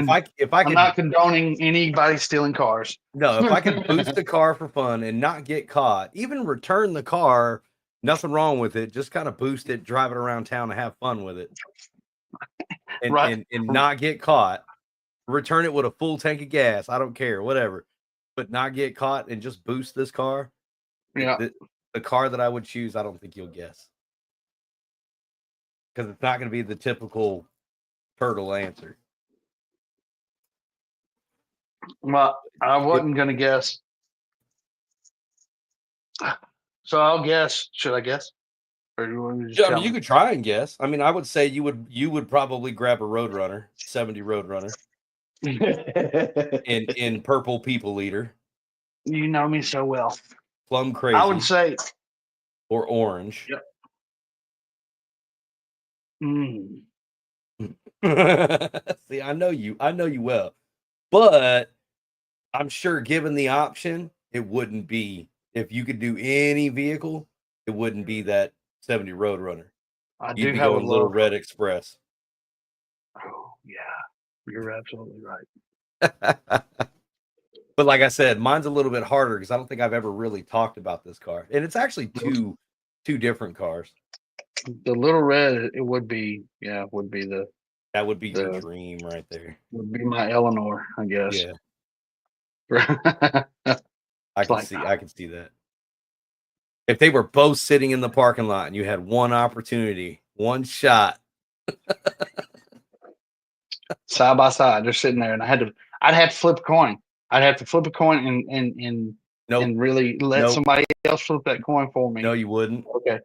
I'm not condoning anybody stealing cars. No, if I can boost the car for fun and not get caught, even return the car, nothing wrong with it. Just kind of boost it, drive it around town, and have fun with it, and Right. and not get caught. Return it with a full tank of gas. I don't care, whatever, but not get caught and just boost this car. Yeah. The car that I would choose, I don't think you'll guess, because it's not going to be the typical turtle answer. Well, I wasn't going to guess. So I'll guess. Should I guess? Or do you want me to just tell you me? could try and guess. I mean, I would say you would probably grab a Roadrunner, 70 Roadrunner, in purple people eater. You know me so well. Plum crazy. I would say. Or orange. Yep. See, I know you well, but I'm sure given the option, it wouldn't be, if you could do any vehicle, it wouldn't be that 70 Roadrunner. You'd be going Little Red Express. Oh yeah, you're absolutely right. But like I said, mine's a little bit harder because I don't think I've ever really talked about this car, and it's actually two different cars. The Little Red, it would be, that would be your dream right there. Would be my Eleanor, I guess. Yeah. I can see that. If they were both sitting in the parking lot and you had one opportunity, one shot, side by side, they're sitting there, and I'd have to flip a coin. I'd have to flip a coin and really let somebody else flip that coin for me. No, you wouldn't. Okay.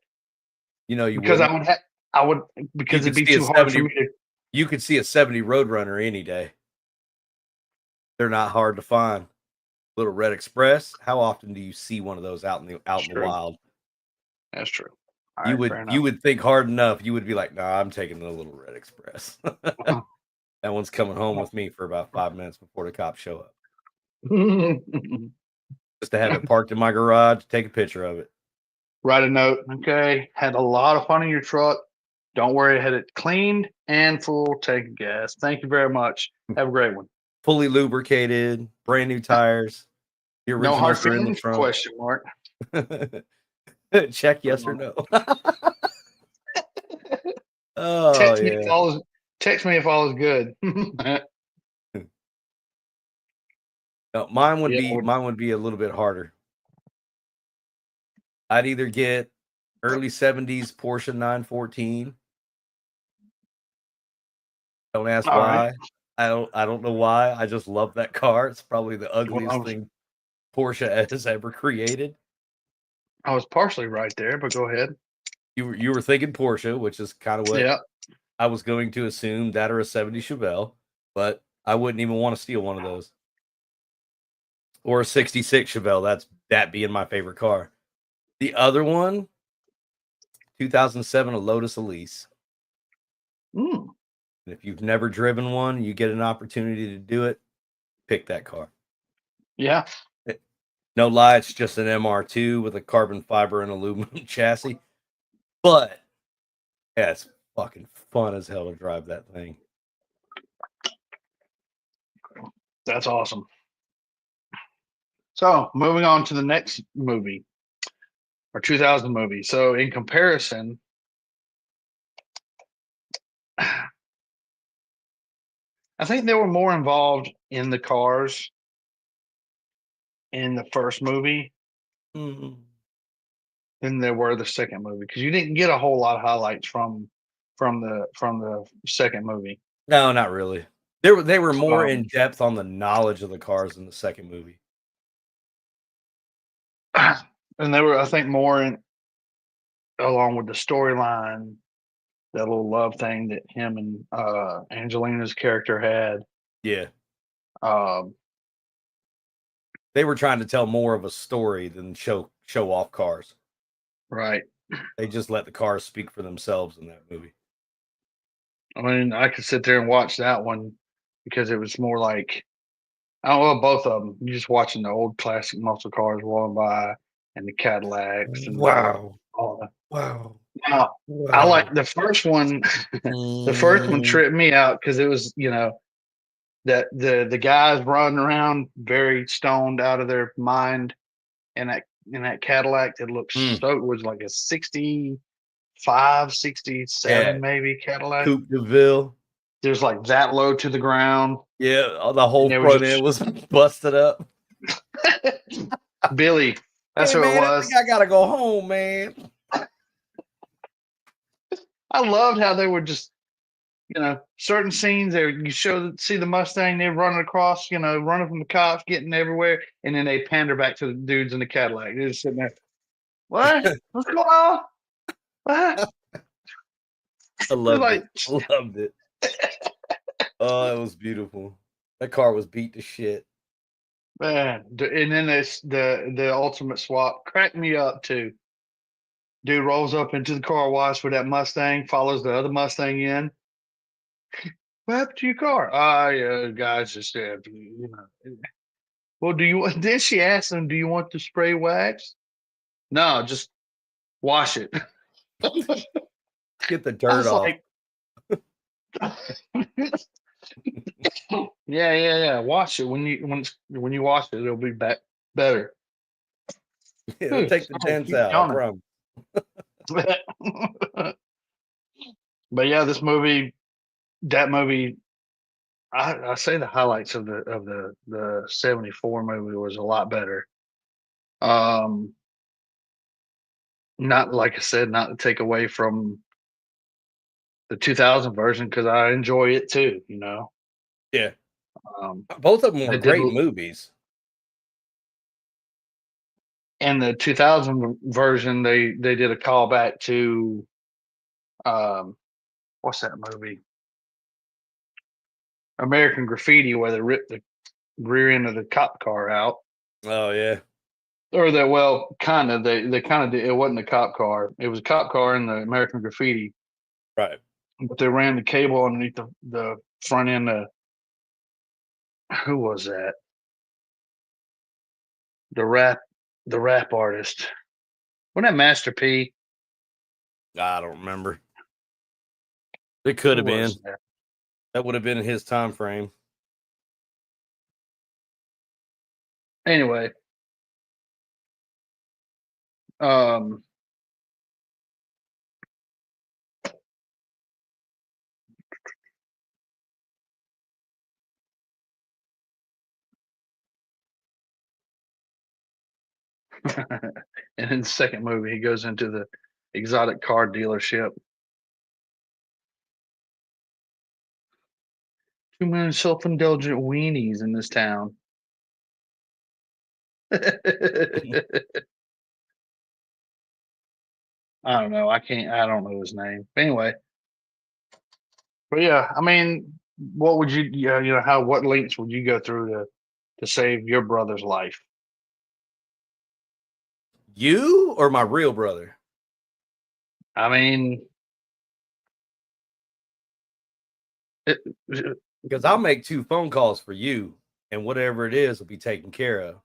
Because wouldn't. I would because it'd be too hard for me to. You could see a 70 Roadrunner any day. They're not hard to find. Little Red Express. How often do you see one of those out in the wild? That's true. You would think hard enough. You would be like, nah, I'm taking the Little Red Express. That one's coming home with me for about 5 minutes before the cops show up. Just to have it parked in my garage, take a picture of it. Write a note. Okay. Had a lot of fun in your truck. Don't worry, I had it cleaned and full tank of gas. Thank you very much. Have a great one. Fully lubricated, brand new tires. The original no hard feelings? Question mark. Check yes or no. Oh, text me if all is good. No, mine would be a little bit harder. I'd either get early 70s Porsche 914. Don't ask why. Right. I don't know why. I just love that car. It's probably the ugliest thing Porsche has ever created. I was partially right there, but go ahead. You were thinking Porsche, which is kind of what I was going to assume, that or a 70 Chevelle, but I wouldn't even want to steal one of those. Or a 66 Chevelle. That being my favorite car. The other one, 2007, a Lotus Elise. And if you've never driven one, you get an opportunity to do it, pick that car. Yeah. No lie, it's just an MR2 with a carbon fiber and aluminum chassis. But yeah, it's fucking fun as hell to drive that thing. That's awesome. So moving on to the next movie, or 2000 movie. So in comparison, I think they were more involved in the cars in the first movie Mhm. than there were the second movie, because you didn't get a whole lot of highlights from the second movie. No, not really. They were more Um, in depth on the knowledge of the cars in the second movie. and they were, I think, more in along with the storyline, that little love thing that him and Angelina's character had. Yeah. Um, They were trying to tell more of a story than show off cars. right. They just let the cars speak for themselves in that movie. I mean, I could sit there and watch that one because it was more like, I don't know, both of them. You're just watching the old classic muscle cars rolling by and the Cadillacs and Wow. all that. Wow. Now, I like the first one. The first one tripped me out because it was, that the guys running around very stoned out of their mind in that Cadillac that looks so, it was like a 65, 67 Yeah. maybe Cadillac. Coupe de Ville. There's like that low to the ground. Yeah, the whole And there was front end was busted up. Billy, that's Hey, who it man, I was. think I gotta go home, man. I loved how they were just, certain scenes there, you see the Mustang, they're running across, running from the cops, getting everywhere, and then they pander back to the dudes in the Cadillac. They're just sitting there. What? What's going on? What? I loved Like, it. Loved it. Oh, it was beautiful. That car was beat to shit. man, and then the ultimate swap cracked me up too. Dude rolls up into the car wash with that Mustang, follows the other Mustang in. What happened to your car? Yeah, guys just Well, do you want? Then she asked him, "Do you want to spray wax?" No, just wash it. Get the I dirt was off. like, yeah. Wash it when you wash it, it'll be back better. It'll take the dents out, I promise. But yeah, that movie, I say the highlights of the 74 movie was a lot better. Not, like I said, not to take away from the 2000 version, because I enjoy it too. Yeah. Um, Both of them were they did, great movies. in the 2000 version, they did a callback to, what's that movie? American Graffiti, where they ripped the rear end of the cop car out. Oh yeah. Or that, well, kind of, they kind of did. It wasn't a cop car. It was a cop car in the American Graffiti, Right. but they ran the cable underneath the front end of, who was that? The rap artist. Wasn't that Master P? I don't remember. It could have Who been. was that? That would have been his time frame. Anyway, um, and in the second movie, he goes into the exotic car dealership. Too many self-indulgent weenies in this town. I don't know. I don't know his name. But anyway, but yeah, I mean, what would you, what lengths would you go through to save your brother's life? You or my real brother? I mean, Because I'll make 2 phone calls for you, and whatever it is will be taken care of.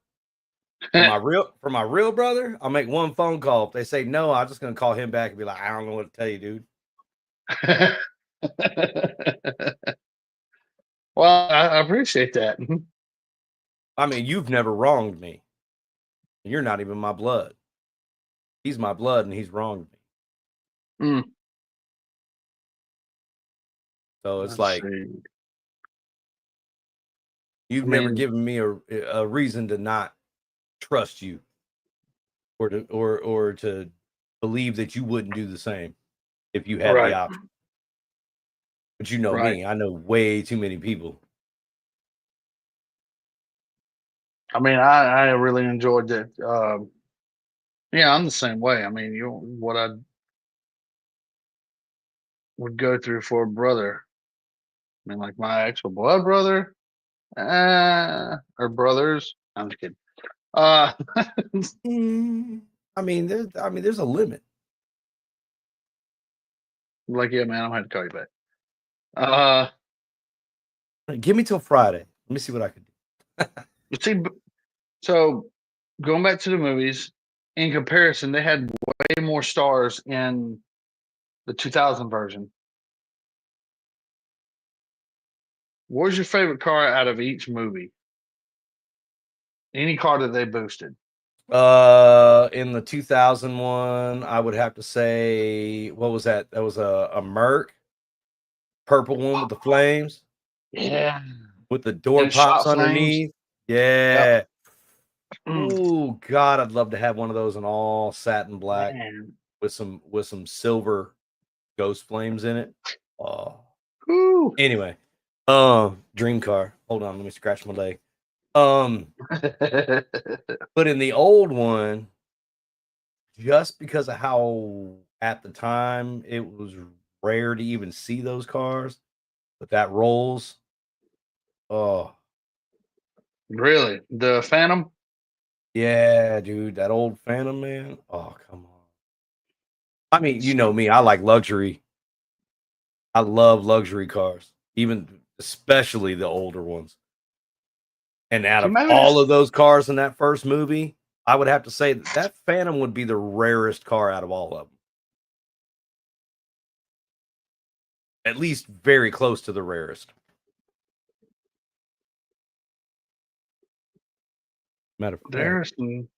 For my real brother, I'll make 1 phone call. If they say no, I'm just gonna call him back and be like, I don't know what to tell you, dude. well, I appreciate that. I mean, you've never wronged me. You're not even my blood. He's my blood, and he's wronged me. Mm. So it's Let's like see. you've never given me a reason to not trust you, or to believe that you wouldn't do the same if you had the option. But you know me, I know way too many people. I mean, I really enjoyed that. Yeah, I'm the same way. I mean, what I would go through for a brother. I mean, like my actual blood brother, or brothers. I'm just kidding. I mean, there's a limit. Like, yeah, man, I'm gonna have to call you back. Give me till Friday. Let me see what I can do. See, so going back to the movies, in comparison, they had way more stars in the 2000 version. What was your favorite car out of each movie? Any car that they boosted? In the 2001, I would have to say, what was that? That was a Merc, purple one with the flames. Yeah, with the door pops underneath. Yeah. Yep. Oh God, I'd love to have one of those in all satin black with some silver ghost flames in it. Oh. Ooh. Anyway, dream car. Hold on, let me scratch my leg. But in the old one, just because of how at the time it was rare to even see those cars, but that Rolls. Oh, really? The Phantom? Yeah, dude, that old Phantom, man. Oh, come on. I mean, you know me, I like luxury. I love luxury cars, especially the older ones. And out of all of those cars in that first movie, I would have to say that Phantom would be the rarest car out of all of them. At least very close to the rarest. Matter of fact, there's some.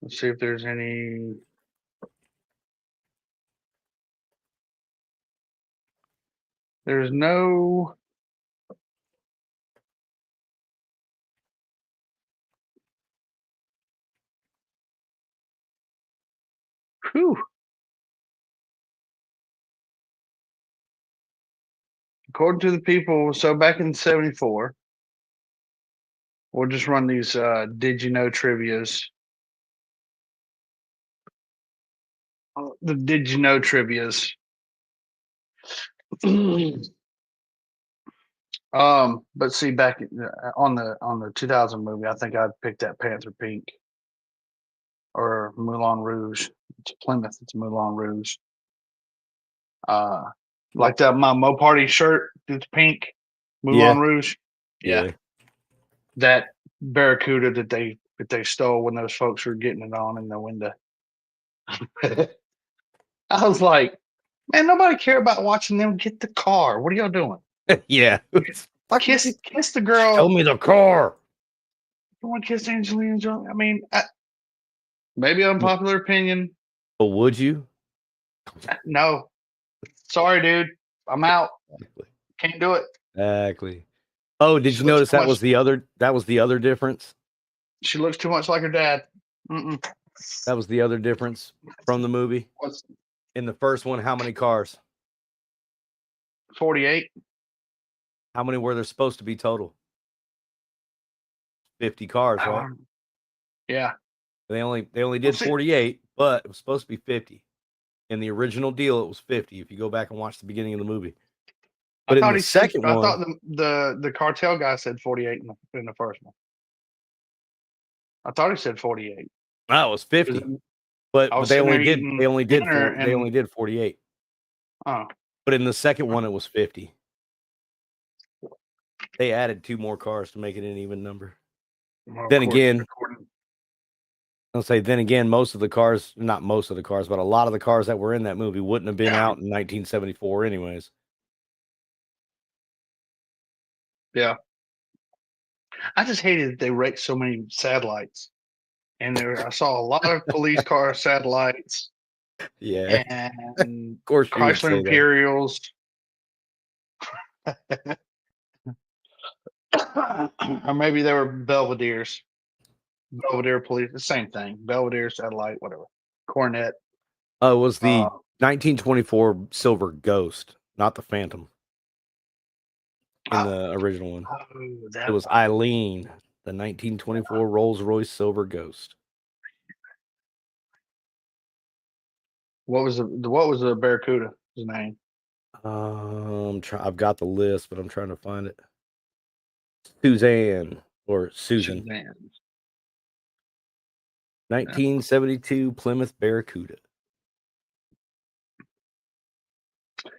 Let's see if there's any. There's no. Whew. According to the people, so back in 74, we'll just run these did you know trivias. The did you know trivias. But see, back on the 2000 movie, I think I'd pick that Panther Pink or Moulin Rouge. It's Plymouth. It's Moulin Rouge. Like that my Mo Party shirt. It's pink. Moulin Rouge. Yeah. That Barracuda that they stole when those folks were getting it on in the window. I was like, man, nobody care about watching them get the car. What are y'all doing? Yeah. Kiss the girl. Show me the car. You want to kiss Angelina Jolie? I mean, maybe unpopular opinion. But would you? No. Sorry, dude. I'm out. Can't do it. Exactly. Oh, did you notice that was the other difference? She looks too much like her dad. Mm-mm. That was the other difference from the movie. In the first one, how many cars? 48. How many were there supposed to be total? 50 cars, right? Yeah. They only did 48, but it was supposed to be 50. In the original deal, it was 50. If you go back and watch the beginning of the movie. But in the second one, I thought the cartel guy said 48 in the first one. I thought he said 48. No, it was 50. But they only did 48. Oh. But in the second one, it was 50. They added 2 more cars to make it an even number. Well, then again, I'll say most of the cars, not most of the cars, but a lot of the cars that were in that movie wouldn't have been out in 1974 anyways. Yeah. I just hated that they wrecked so many satellites. And I saw a lot of police car satellites Yeah, and of course you would Chrysler say that. Imperials. Or maybe they were Belvederes. Belvedere police, the same thing. Belvedere satellite, whatever. Cornet. Oh, it was the Uh, 1924 Silver Ghost, not the Phantom in oh, the original one. It that was Eileen, the 1924 Rolls-Royce Silver Ghost. what was the Barracuda's name? I've got the list, but I'm trying to find it. Suzanne or Susan. Suzanne. 1972 Plymouth Barracuda.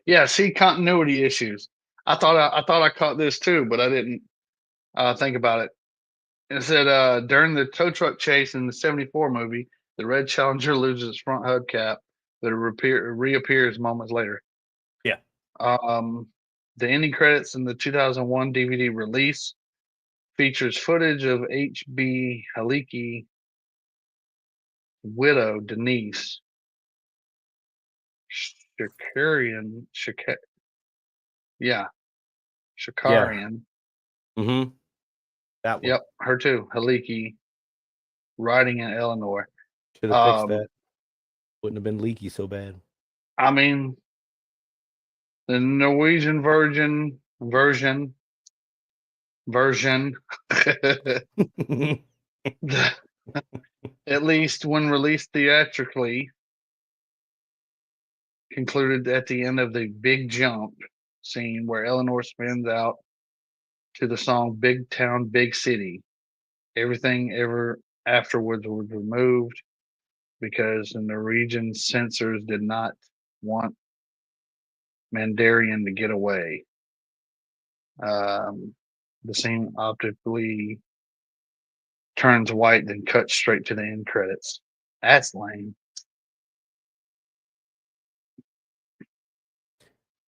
Yeah, see continuity issues. I thought I caught this too, but I didn't think about it. It said during the tow truck chase in the '74 movie, the red Challenger loses its front hubcap, but it reappears moments later. Yeah. The ending credits in the 2001 DVD release features footage of H.B. Haliki widow Denise Shakarian. Yeah. Shakarian. Mm-hmm. That one. Yep, her too. Haliki riding in Eleanor. Should have fixed that. Wouldn't have been leaky so bad. I mean, the Norwegian version. At least when released theatrically, concluded at the end of the big jump scene where Eleanor spins out to the song Big Town, Big City. Everything ever afterwards was removed because the Norwegian censors did not want Mandarian to get away. The scene optically turns white, then cuts straight to the end credits. That's lame.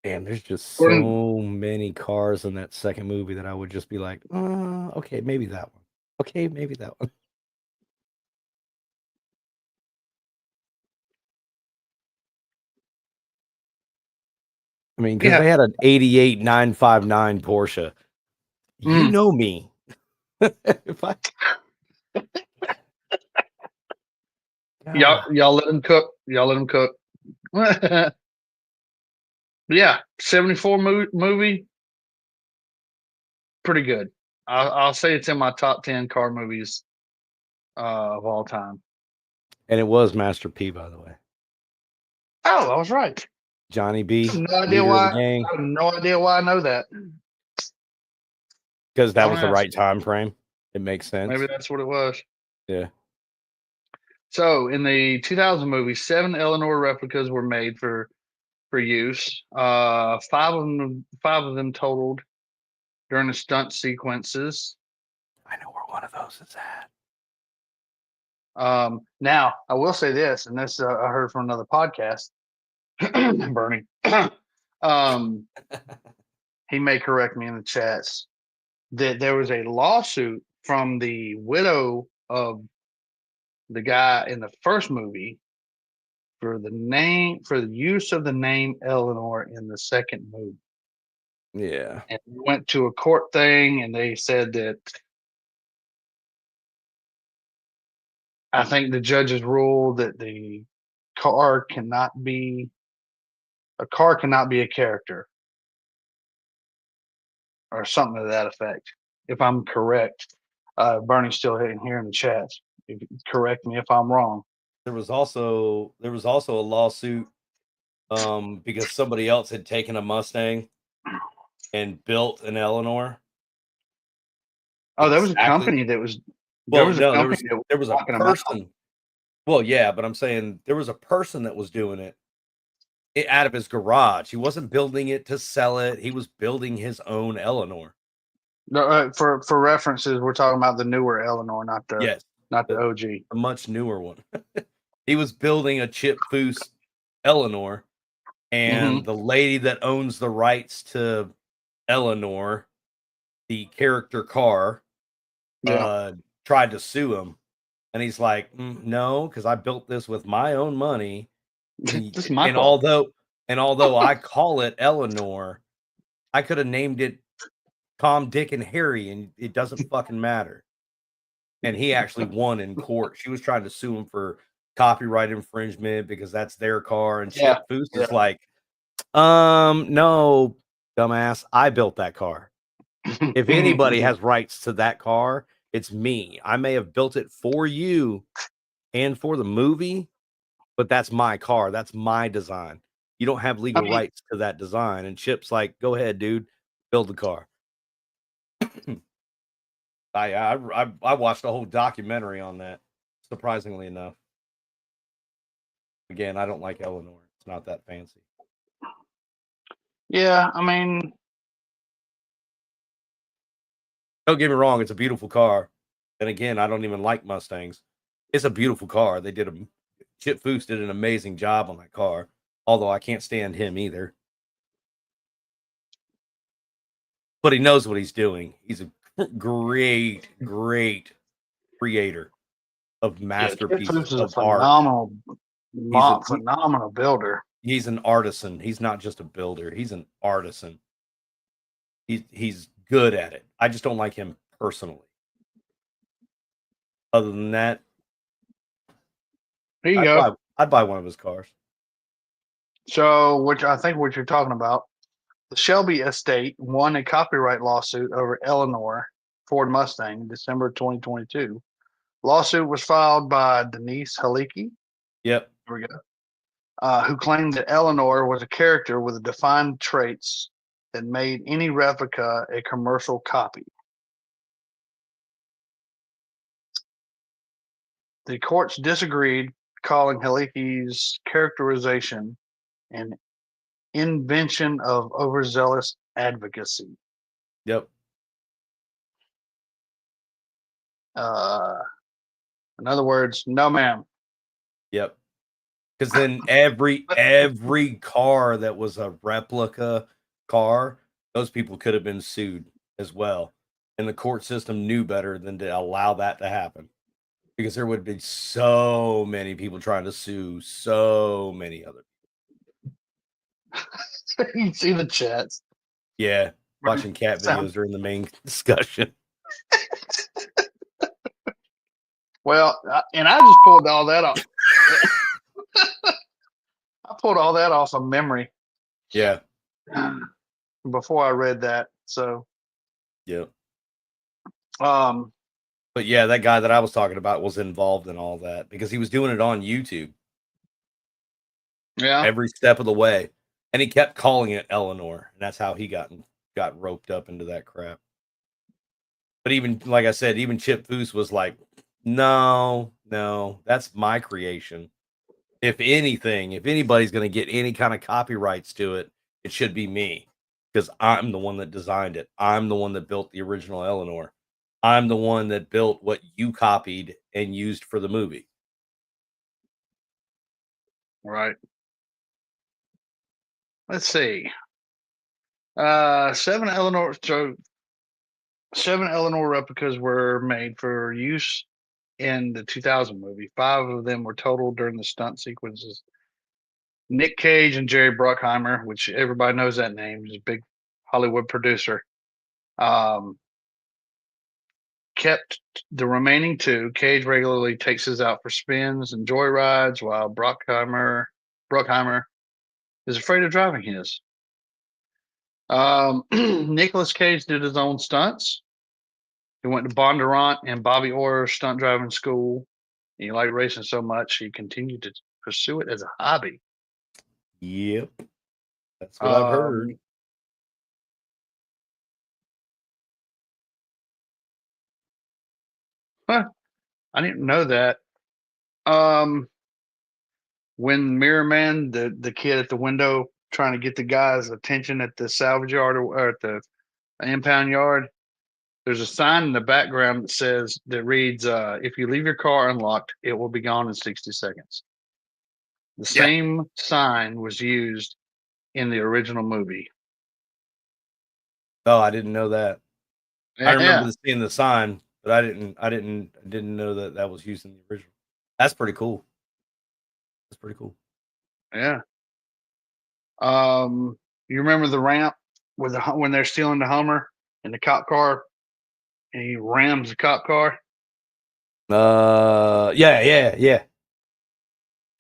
And there's just so many cars in that second movie that I would just be like, okay, maybe that one. Okay, maybe that one. I mean, because they had an 88 959 Porsche. You know me. If I... Y'all let him cook. Y'all let him cook. Yeah, 74 movie. Pretty good. I'll say it's in my top 10 car movies of all time. And it was Master P, by the way. Oh, I was right. Johnny B. No idea why. I have no idea why I know that. Because that was the right time frame. It makes sense. Maybe that's what it was. Yeah. So in the 2000 movie, 7 Eleanor replicas were made for use. Five of them totaled during the stunt sequences. I know where one of those is at. Now I will say this, and this I heard from another podcast. Bernie, he may correct me in the chats that there was a lawsuit from the widow of the guy in the first movie for the use of the name Eleanor in the second movie. Yeah. And we went to a court thing, and they said that I think the judges ruled that a car cannot be a character or something to that effect. If I'm correct, Bernie's still here in the chat. Correct me if I'm wrong. There was also a lawsuit because somebody else had taken a Mustang and built an Eleanor. Oh, there was a company that was. There was a person. Well, yeah, but I'm saying there was a person that was doing it out of his garage. He wasn't building it to sell it. He was building his own Eleanor. No, for references, we're talking about the newer Eleanor, not the OG, a much newer one. He was building a Chip Foose Eleanor, and the lady that owns the rights to Eleanor, the character car, tried to sue him, and he's like, no, because I built this with my own money. This is my And fault. although I call it Eleanor, I could have named it Tom, Dick, and Harry, and it doesn't fucking matter. And he actually won in court. She was trying to sue him for copyright infringement because that's their car. And Chip Foose is like, no, dumbass, I built that car. If anybody has rights to that car, it's me. I may have built it for you and for the movie, but that's my car. That's my design. You don't have legal rights to that design. And Chip's like, go ahead, dude, build the car. I watched a whole documentary on that, surprisingly enough. Again, I don't like Eleanor. It's not that fancy. Yeah, I mean, don't get me wrong, it's a beautiful car. And again, I don't even like Mustangs. It's a beautiful car. Chip Foose did an amazing job on that car, although I can't stand him either. But he knows what he's doing. He's a great creator of masterpieces of art. Phenomenal builder. He's an artisan. He's not just a builder. He's an artisan. He's good at it. I just don't like him personally. Other than that, here you go. I'd buy one of his cars. So, which I think what you're talking about, the Shelby estate won a copyright lawsuit over Eleanor Ford Mustang in December 2022. Lawsuit was filed by Denise Halicki. Yep. There we go. Who claimed that Eleanor was a character with defined traits that made any replica a commercial copy. The courts disagreed, calling Halicki's characterization an invention of overzealous advocacy. Yep. In other words, no, ma'am. Yep. Because then every car that was a replica car, those people could have been sued as well. And the court system knew better than to allow that to happen. Because there would be so many people trying to sue so many other people. You see the chats. Yeah. Watching cat videos during the main discussion. Well, and I just pulled all that off. I pulled all that off of memory. Yeah. Before I read that. So. Yeah. But yeah, that guy that I was talking about was involved in all that because he was doing it on YouTube. Yeah. Every step of the way. And he kept calling it Eleanor. And that's how he got roped up into that crap. But even, like I said, even Chip Foose was like, no, that's my creation. If anything, if anybody's going to get any kind of copyrights to it, it should be me. Because I'm the one that designed it. I'm the one that built the original Eleanor. I'm the one that built what you copied and used for the movie. Right. Let's see. 7 Eleanor replicas were made for use in the 2000 movie. 5 of them were totaled during the stunt sequences. Nic Cage and Jerry Bruckheimer, which everybody knows that name, is a big Hollywood producer, kept the remaining 2. Cage regularly takes his out for spins and joyrides, while Bruckheimer is afraid of driving his. Nicolas Cage did his own stunts. He went to Bondurant and Bobby Orr stunt driving school. And he liked racing so much, he continued to pursue it as a hobby. Yep. That's what I've heard. Huh. I didn't know that. When Mirror Man, the kid at the window trying to get the guy's attention at the salvage yard or at the impound yard, there's a sign in the background that reads, if you leave your car unlocked, it will be gone in 60 seconds. The same sign was used in the original movie. Oh, I didn't know that. Yeah. I remember seeing the sign, but I didn't know that was used in the original. That's pretty cool. That's pretty cool. Yeah. You remember the ramp with when they're stealing the Hummer in the cop car, and he rams the cop car? Yeah.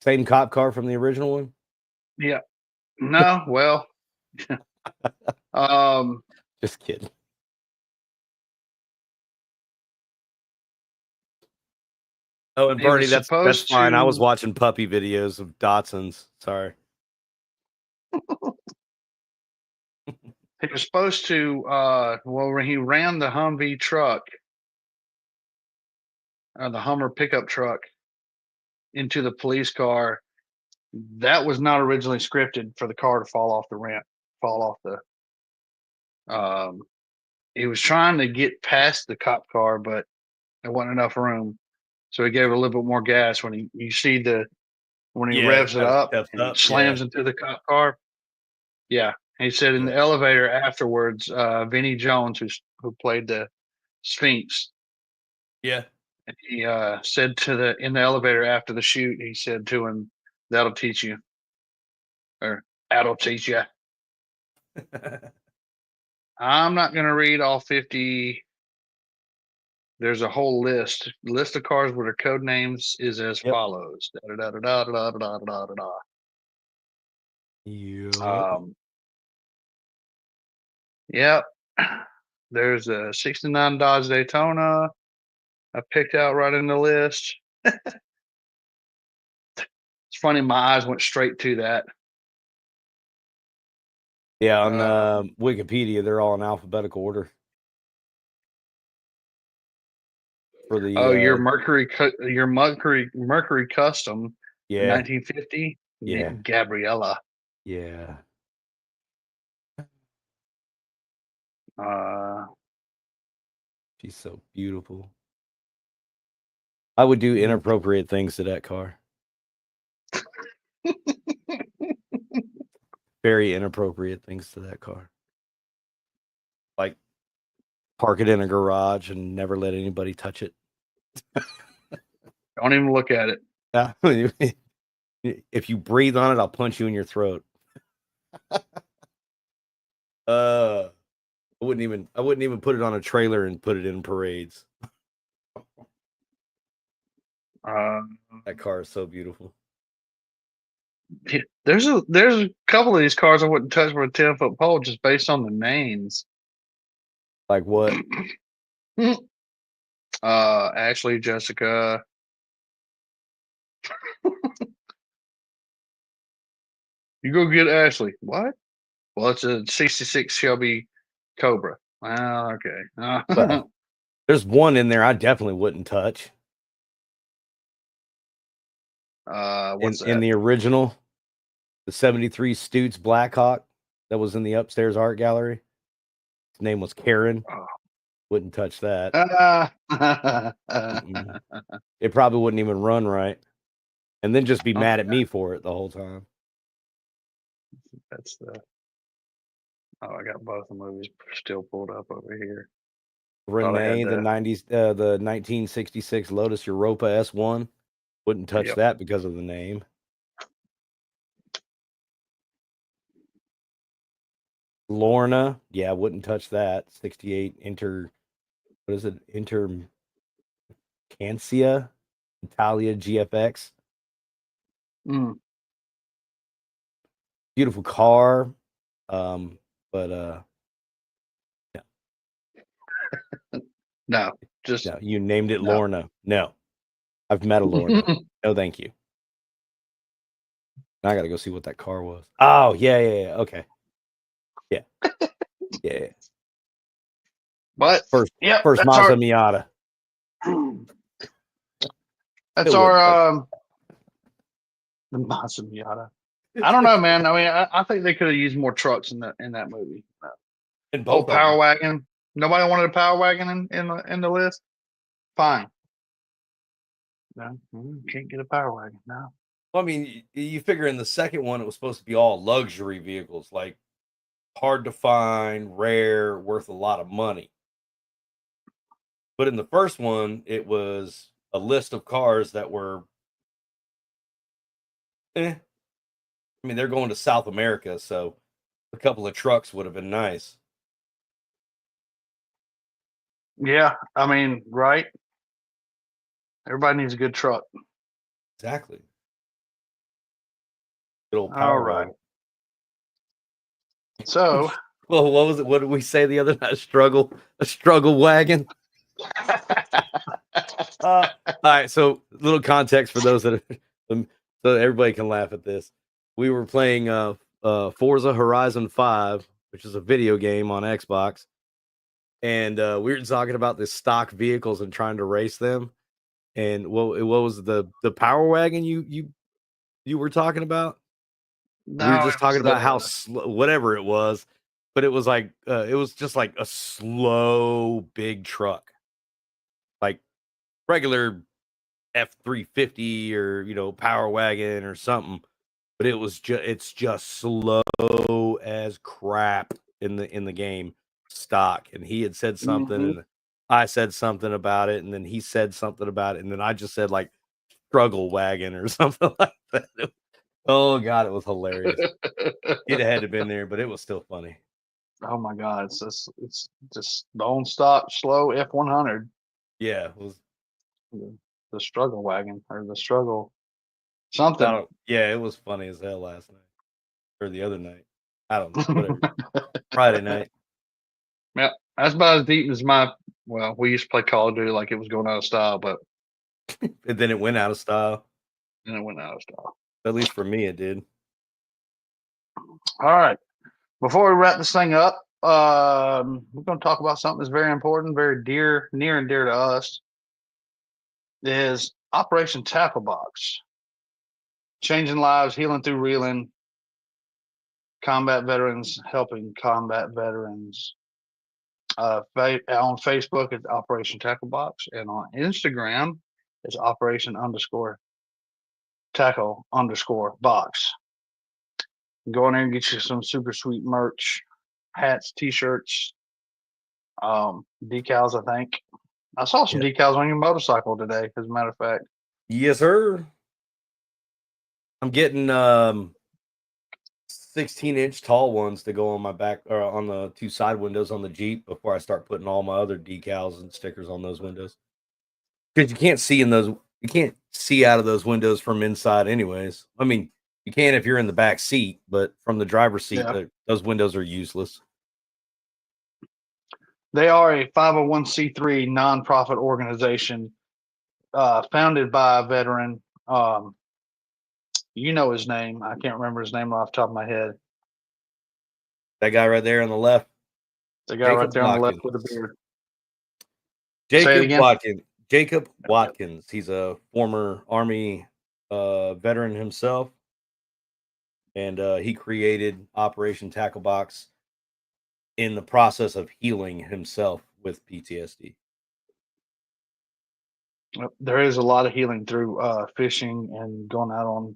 Same cop car from the original one? Yeah. No, well, Just kidding. Oh, and Bernie, that's fine. I was watching puppy videos of Datsuns. Sorry. He was supposed to, when he ran the Humvee truck, the Hummer pickup truck, into the police car, that was not originally scripted for the car to fall off the ramp, he was trying to get past the cop car, but there wasn't enough room. So he gave it a little bit more gas when you see when he revs it up and slams into the cop car. Yeah. He said in the elevator afterwards, Vinnie Jones, who played the Sphinx. Yeah. He said in the elevator after the shoot, he said to him, "That'll teach you," or "That'll teach you." I'm not going to read all 50. There's a whole list of cars with their code names is as follows. Yep. There's a 69 Dodge Daytona I picked out right in the list. It's funny, my eyes went straight to that. Yeah, on Wikipedia, they're all in alphabetical order. For the your Mercury Custom, 1950. Yeah, Gabriella. Yeah. She's so beautiful. I would do inappropriate things to that car. Very inappropriate things to that car. Like park it in a garage and never let anybody touch it. Don't even look at it. If you breathe on it, I'll punch you in your throat. I wouldn't even put it on a trailer and put it in parades. That car is so beautiful. There's a couple of these cars I wouldn't touch with a 10-foot pole just based on the names. Like what? Ashley, Jessica. You go get Ashley. What? Well, it's a 66 Shelby Cobra. Well, okay. Well, there's one in there I definitely wouldn't touch. What's that? In the original, the 73 Stutes Blackhawk that was in the upstairs art gallery. His name was Karen. Oh. Wouldn't touch that. It probably wouldn't even run right. And then just be mad at me for it the whole time. That's the... Oh, I got both the movies still pulled up over here. Renee, the 1966 Lotus Europa S1. Wouldn't touch that because of the name. Lorna, wouldn't touch that. 68 Intercancia Italia GFX. Beautiful car. But no, just no. You named it Lorna. No, I've met a Lorna. No, thank you. I got to go see what that car was. Oh, yeah. Okay. Yeah. But first Mazda Miata. That's our the Mazda Miata. I don't know, man. I mean, I think they could have used more trucks in that movie. And both Power Wagon. Nobody wanted a Power Wagon in the list. Fine. No, can't get a Power Wagon now. Well, I mean, you figure in the second one it was supposed to be all luxury vehicles, like hard to find, rare, worth a lot of money. But in the first one, it was a list of cars that were, I mean, they're going to South America, so a couple of trucks would have been nice. Yeah, I mean, right? Everybody needs a good truck. Exactly. Good old All power right. wagon. So, Well, what was it? What did we say the other night? A struggle wagon. All right. So, little context for those that are, so everybody can laugh at this. We were playing Forza Horizon 5, which is a video game on Xbox, and we were talking about the stock vehicles and trying to race them. And what was the power wagon you were talking about? no, We were just it was talking about how whatever it was, but it was like it was just like a slow big truck, like regular F-350 or power wagon or something. But it's just slow as crap in the game stock. And he had said something, and I said something about it, and then he said something about it, and then I just said like struggle wagon or something like that. Oh God, it was hilarious. It had to been there, but it was still funny. Oh my God, it's just don't stop slow F100. Yeah, it was. The struggle wagon or the struggle something. Yeah, it was funny as hell last night or the other night. I don't know, whatever. Friday night. Yeah, that's about as deep as my. Well, we used to play Call of Duty like it was going out of style, but And then it went out of style. then it went out of style. At least for me, it did. All right. Before we wrap this thing up, we're going to talk about something that's very important, very near and dear to us. Is Operation Tackle Box. Changing lives, healing through reeling. Combat veterans helping combat veterans. On Facebook, it's Operation Tackle Box, and on Instagram, it's Operation_Tackle_Box. Go in there and get you some super sweet merch, hats, t-shirts, decals. I think I saw some decals on your motorcycle today. As a matter of fact, yes, sir. I'm getting 16-inch tall ones to go on my back or on the two side windows on the Jeep before I start putting all my other decals and stickers on those windows. Because you can't see out of those windows from inside anyways. I mean, you can if you're in the back seat, but from the driver's seat, those windows are useless. They are a 501c3 nonprofit organization founded by a veteran. You know his name. I can't remember his name off the top of my head. That guy right there on the left. The guy right there on the left with the beard. Jacob Watkins. He's a former Army veteran himself. And he created Operation Tackle Box in the process of healing himself with PTSD. There is a lot of healing through fishing and going out on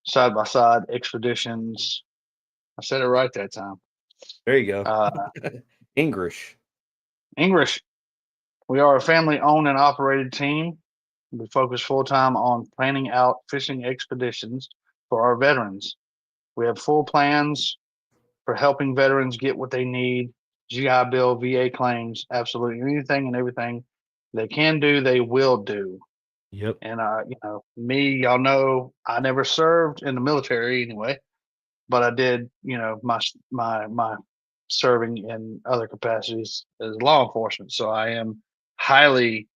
side-by-side expeditions. I said it right that time. There you go. English. We are a family-owned and operated team. We focus full-time on planning out fishing expeditions for our veterans. We have full plans for helping veterans get what they need, GI Bill, VA claims, absolutely anything and everything they can do, they will do. Yep. And me, y'all know, I never served in the military anyway, but I did, my serving in other capacities as law enforcement. So I am highly,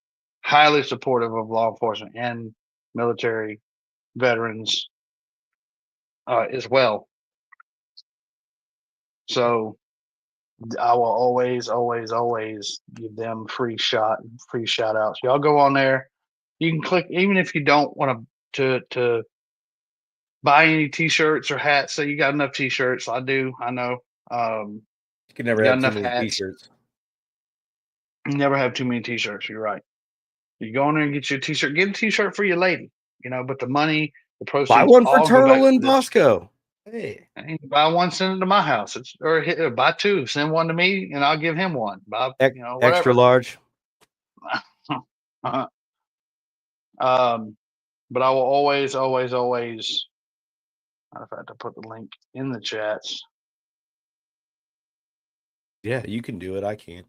highly supportive of law enforcement and military veterans as well. So I will always, always, always give them free shout outs. Y'all go on there. You can click, even if you don't want to buy any t-shirts or hats. So you got enough t-shirts. I do. I know. You can never have too many t-shirts. You never have too many t-shirts. You're right. You go in there and get your t-shirt. Get a t-shirt for your lady. But the money, the proceeds. Buy one for Turtle and Bosco. Hey, buy one, send it to my house. Or buy two, send one to me, and I'll give him one. Buy, extra large. Uh-huh. But I will always, always, always. Matter of fact, I put the link in the chats. Yeah, you can do it. I can't.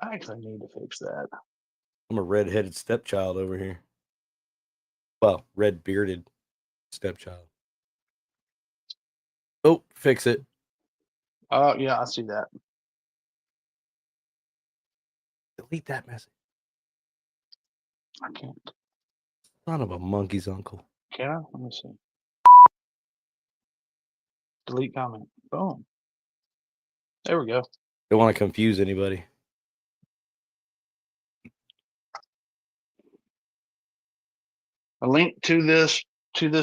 I actually need to fix that. I'm a red-headed stepchild over here. Well, red-bearded stepchild. Oh, fix it. Oh, yeah, I see that. Delete that message. I can't. Son of a monkey's uncle. Can I? Let me see. Delete comment. Boom. There we go. Don't want to confuse anybody. A link to this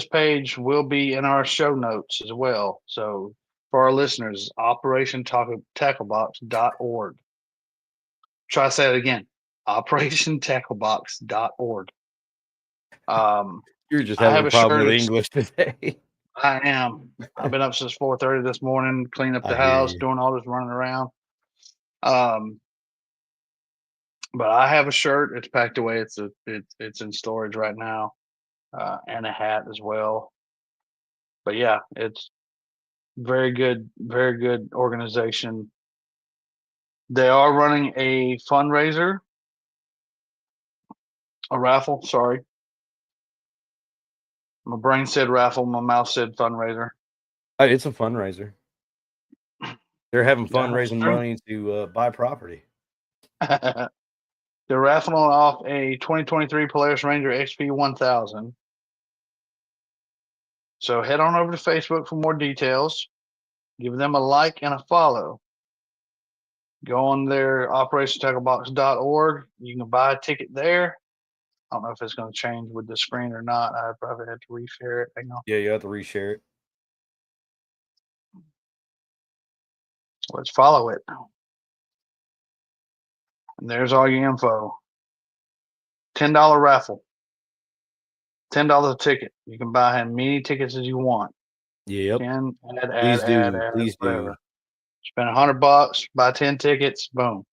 page will be in our show notes as well. So for our listeners, operationtacklebox.org. Try to say it again. operationtacklebox.org. You're just I having have a a problem shirt. with English today. I am. I've been up since 4:30 this morning, cleaning up I the hear house, you. doing all this running around. But I have a shirt. It's packed away. It's in storage right now, and a hat as well. But yeah, it's very good organization. They are running a fundraiser, a raffle. Sorry, my brain said raffle, my mouth said fundraiser. It's a fundraiser. They're having fun That's raising true. money to buy property. They're raffling off a 2023 Polaris Ranger XP 1000. So head on over to Facebook for more details. Give them a like and a follow. Go on their operationtacklebox.org. You can buy a ticket there. I don't know if it's going to change with the screen or not. I probably had to reshare it. Hang on. Yeah, you have to reshare it. Let's follow it. And there's all your info. $10 raffle. $10 a ticket. You can buy as many tickets as you want. Yep. Can Please do. Please whatever. do. Spend $100, buy 10 tickets, boom.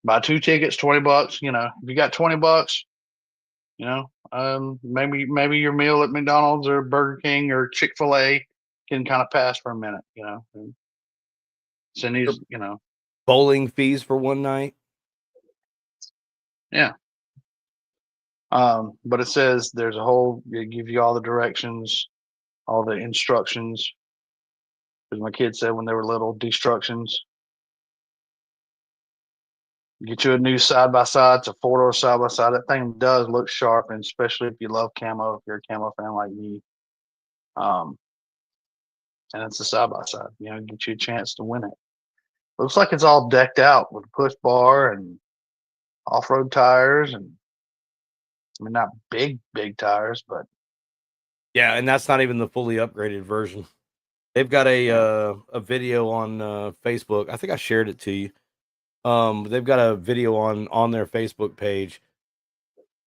Buy 2 tickets, $20. You know, if you got $20, you know, maybe your meal at McDonald's or Burger King or Chick-fil-A can kind of pass for a minute, you know. And Cindy's, you know. Bowling fees for one night. Yeah. But it says there's a whole, they give you all the directions, all the instructions. As my kids said when they were little, destructions. Get you a new side by side. It's a 4-door side by side. That thing does look sharp, and especially if you love camo, if you're a camo fan like me. And it's a side by side. You know, get you a chance to win it. Looks like it's all decked out with a push bar and off road tires, and I mean not big tires, but Yeah, and that's not even the fully upgraded version. They've got a video on Facebook. I think I shared it to you. They've got a video on their Facebook page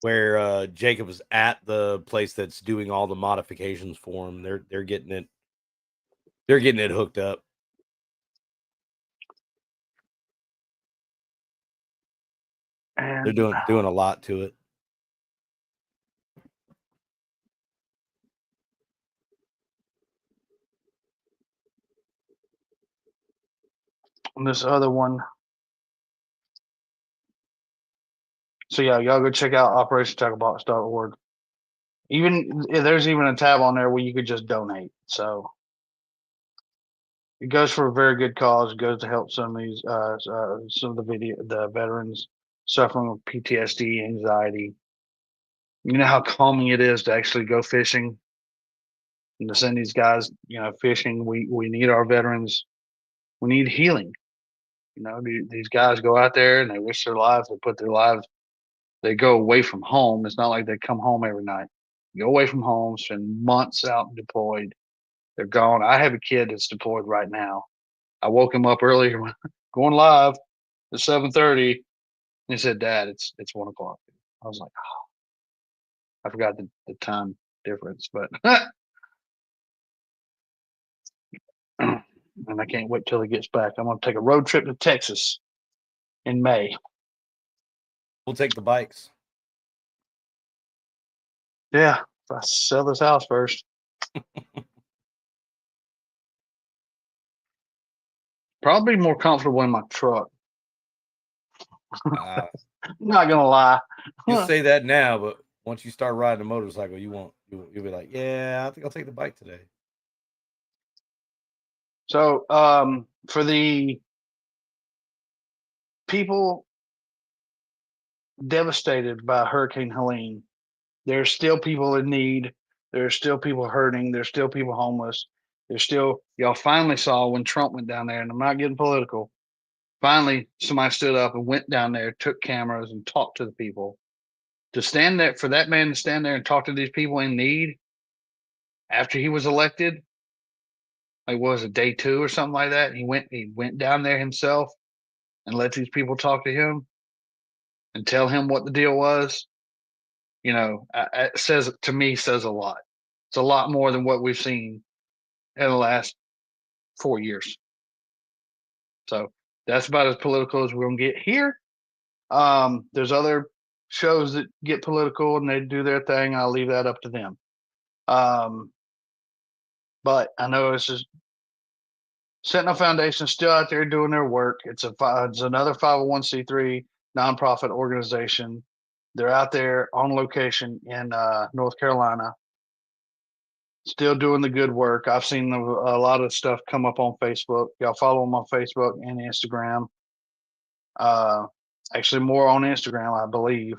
where Jacob is at the place that's doing all the modifications for him. They're getting it hooked up. and They're doing a lot to it. on this other one. So yeah, y'all go check out operationtacklebox.org. There's even a tab on there where you could just donate. So it goes for a very good cause. It goes to help some of these some of the veterans suffering with PTSD, anxiety. You know how calming it is to actually go fishing and to send these guys, you know, fishing. We need our veterans. We need healing. You know, these guys go out there and they risk their lives. They put their lives. They go away from home. It's not like they come home every night. Go away from home, spend months out deployed. They're gone. I have a kid that's deployed right now. I woke him up earlier, going live at 7:30. And he said, "Dad, it's 1 o'clock." I was like, oh, I forgot the time difference, but and I can't wait till he gets back. I'm going to take a road trip to Texas in May. We'll take the bikes. Yeah, if I sell this house first. Probably more comfortable in my truck. Not gonna lie. You say that now, but once you start riding a motorcycle, you'll be like, yeah, I think I'll take the bike today. So, for the people devastated by Hurricane Helene, there's still people in need. There's still people hurting. There's still people homeless. There's still, y'all finally saw when Trump went down there, and I'm not getting political. Finally, somebody stood up and went down there, took cameras, and talked to the people. To stand there, for that man to stand there and talk to these people in need after he was elected, like what was it, day 2 or something like that? He went down there himself and let these people talk to him and tell him what the deal was. You know, it says to me says a lot. It's a lot more than what we've seen in the last 4 years. So that's about as political as we're gonna get here. There's other shows that get political and they do their thing. I'll leave that up to them. But I know it's just Sentinel Foundation still out there doing their work. It's another 501c3 nonprofit organization. They're out there on location in North Carolina, still doing the good work. I've seen a lot of stuff come up on Facebook. Y'all follow them on Facebook and Instagram. Actually, more on Instagram, I believe.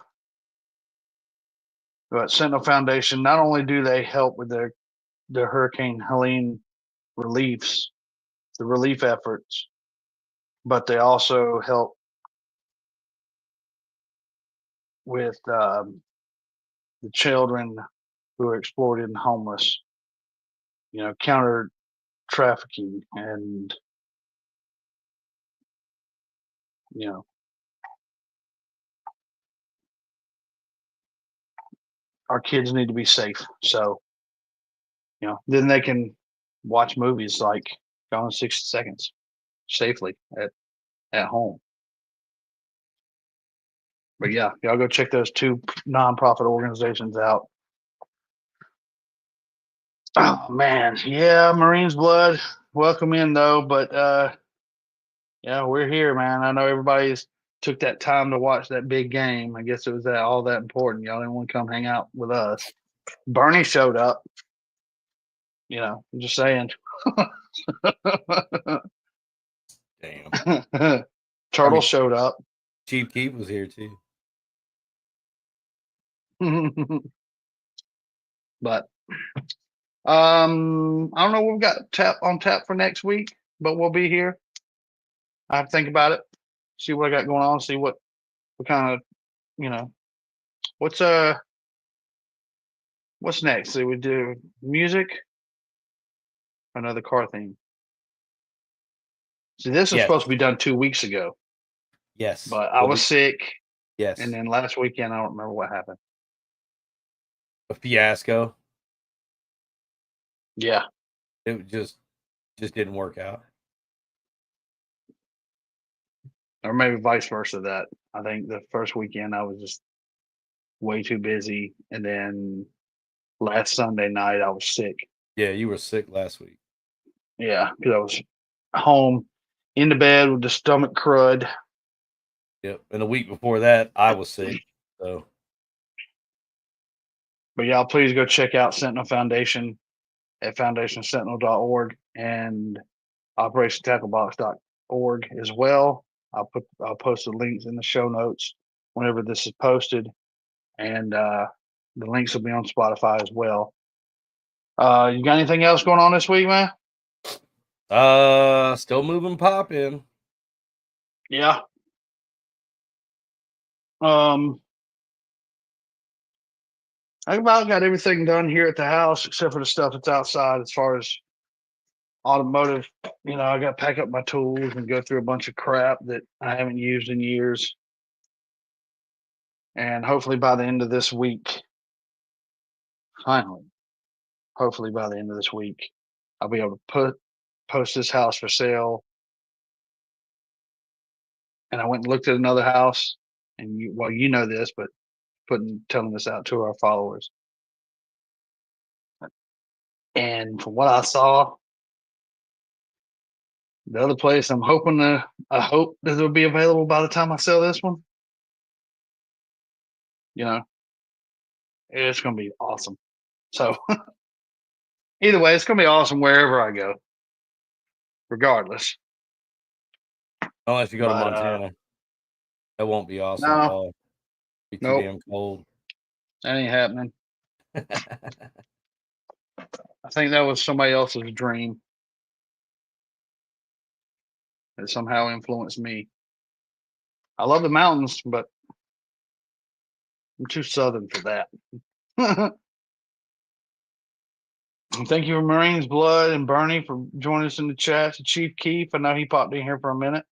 But Sentinel Foundation, not only do they help with the Hurricane Helene relief efforts, but they also help with the children who are exploited and homeless, you know, counter trafficking and, you know, our kids need to be safe. So, you know, then they can watch movies like Gone in 60 Seconds safely at home. But yeah, y'all go check those 2 nonprofit organizations out. Oh man, yeah, Marines blood. Welcome in though, but yeah, we're here, man. I know everybody's took that time to watch that big game. I guess it was all that important. Y'all didn't want to come hang out with us. Bernie showed up. You know, I'm just saying. Damn. Turtle showed up. Chief Keef was here too. But I don't know what we've got on tap for next week, but we'll be here. I have to think about it, see what I got going on, see what kind of, you know, what's next? So we do music, another car theme. See, this was supposed to be done 2 weeks ago. Yes. But I was sick. Yes. And then last weekend, I don't remember what happened. A fiasco. Yeah. It just didn't work out. Or maybe vice versa. That I think the first weekend I was just way too busy, and then last Sunday night I was sick. Yeah, you were sick last week. Yeah, because I was home in the bed with the stomach crud. Yep, and the week before that I was sick. So, but y'all please go check out Sentinel Foundation at foundationsentinel.org and operationtacklebox.org as well. I'll post the links in the show notes whenever this is posted, and the links will be on Spotify as well. You got anything else going on this week, man? Still moving, popping. Yeah. I about got everything done here at the house except for the stuff that's outside as far as automotive. You know, I got to pack up my tools and go through a bunch of crap that I haven't used in years. And hopefully by the end of this week, hopefully by the end of this week, I'll be able to post this house for sale. And I went and looked at another house and you know this, but telling this out to our followers. And from what I saw, the other place, I hope that it'll be available by the time I sell this one. You know, it's going to be awesome. So either way, it's going to be awesome wherever I go, regardless. Unless you go to Montana. That won't be awesome at all. Be too damn cold. That ain't happening. I think that was somebody else's dream that somehow influenced me. I love the mountains, but I'm too southern for that. Thank you, Marines Blood and Bernie, for joining us in the chat. To Chief Keef, I know he popped in here for a minute.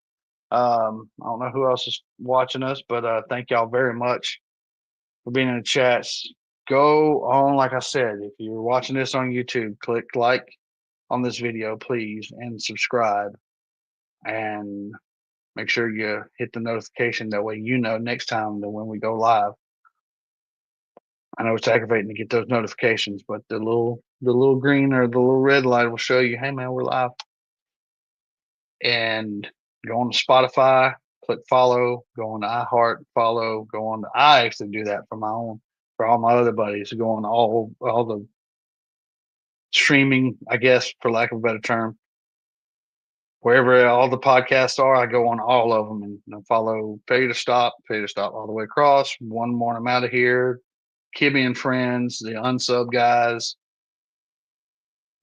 I don't know who else is watching us, but thank y'all very much for being in the chats. Go on, like I said, if you're watching this on YouTube, click like on this video, please, and subscribe. And make sure you hit the notification. That way you know next time that when we go live. I know it's aggravating to get those notifications, but the little green or the little red light will show you, hey man, we're live. And go on to Spotify, click follow, go on to iHeart, follow, go on to, I actually do that for all my other buddies, go on all the streaming, I guess, for lack of a better term. Wherever all the podcasts are, I go on all of them and follow Failure to Stop all the way across. One more, I'm out of here. Kibby and Friends, the unsub guys,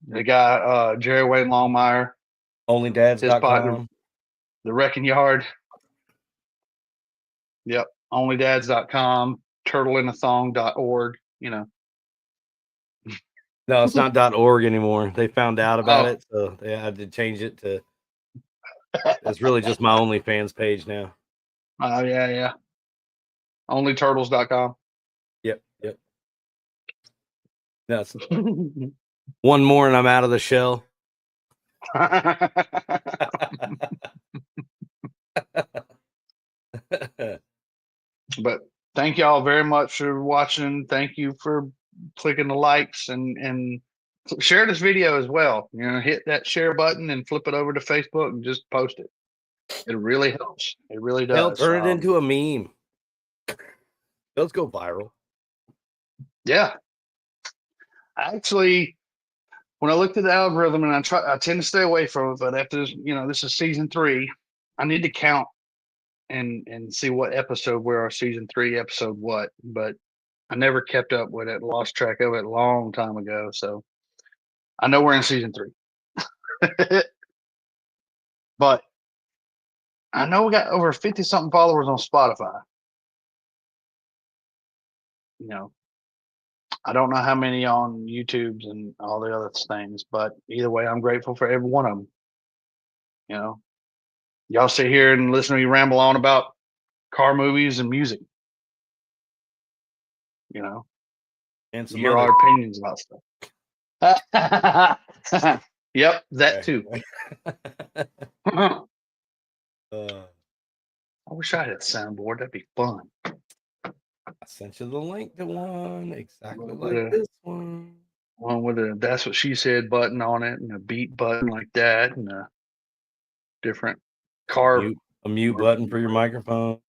the guy Jerry Wayne Longmire, OnlyDads.com, the Wrecking Yard. Yep, OnlyDads.com, TurtleInAthong.org. You know. No, it's not .org anymore. They found out about it, so they had to change it to. It's really just my OnlyFans page now. Oh yeah. OnlyTurtles.com. Yep. No, one more and I'm out of the shell. But thank y'all very much for watching. Thank you for clicking the likes and share this video as well. You know, hit that share button and flip it over to Facebook and just post it. It really helps. It really does. Hell, turn it into a meme. Let's go viral. Yeah. Actually, when I looked at the algorithm, and I tend to stay away from it, but after this, this is season 3, I need to count and see what episode we're our season 3 episode what, but I never kept up with it, lost track of it a long time ago. So I know we're in season 3. But I know we got over 50 something followers on Spotify. I don't know how many on YouTube's and all the other things, but either way, I'm grateful for every one of them. Y'all sit here and listen to me ramble on about car movies and music. And some hear our opinions about stuff. Yep, that too. I wish I had a soundboard. That'd be fun. I sent you the link to one exactly like this one. One with a "That's What She Said" button on it, and a beat button like that, and a different car. A mute button for your microphone.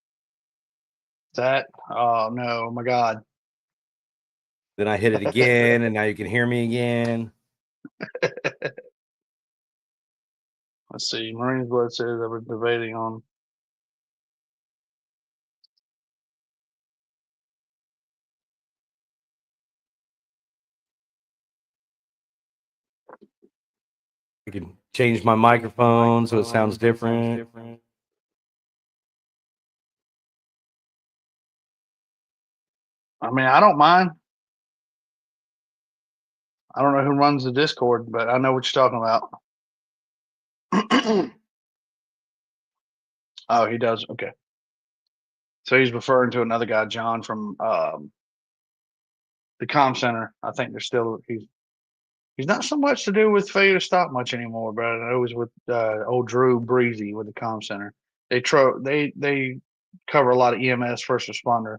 Oh no, my God. Then I hit it again, and now you can hear me again. Let's see. Marines Blood says I was debating on. I can change my microphone so it sounds different. I mean, I don't mind. I don't know who runs the Discord, but I know what you're talking about. Oh, he does. Okay. So he's referring to another guy, John, from the comm center. I think he's not so much to do with Failure to Stop much anymore, but I know he's with old Drew Breezy with the comm center. They cover a lot of EMS, first responder,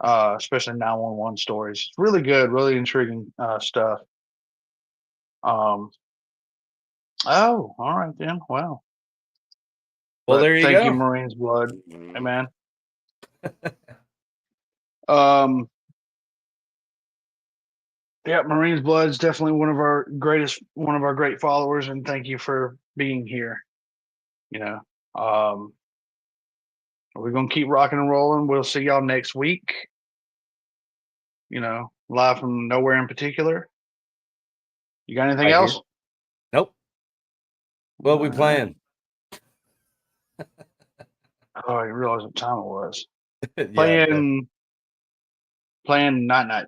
especially 911 stories. It's really good, really intriguing stuff. Oh, all right then. Wow. Well, But there you thank you, go. Marines Blood. Hey, man. Um, yeah, Marines Blood is definitely one of our great followers, and thank you for being here. You know, we're gonna keep rocking and rolling. We'll see y'all next week. You know, live from nowhere in particular. You got anything Right here. else? Nope. What we playing? Oh, I realized what time it was. Yeah. Playing night.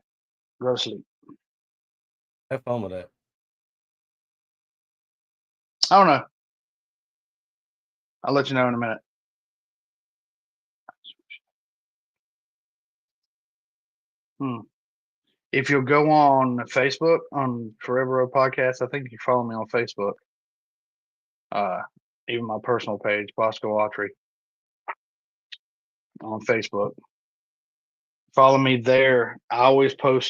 Go to sleep. Have fun with that. I don't know. I'll let you know in a minute. If you'll go on Facebook on Forever Road Podcast, I think you follow me on Facebook. Even my personal page, Bosco Autry, on Facebook. Follow me there. I always try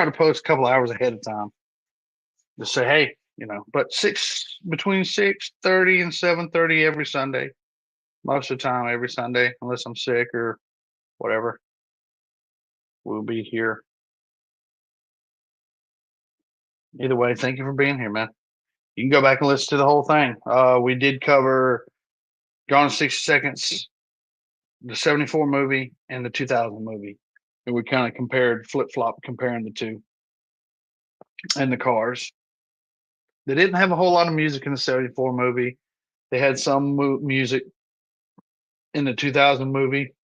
to post a couple hours ahead of time. Just say, hey, but between 6:30 and 7:30 every Sunday. Most of the time, every Sunday, unless I'm sick or whatever. We'll be here. Either way, thank you for being here, man. You can go back and listen to the whole thing. We did cover Gone in 60 Seconds, the 74 movie, and the 2000 movie. And we kind of comparing the two and the cars. They didn't have a whole lot of music in the 74 movie. They had some music in the 2000 movie,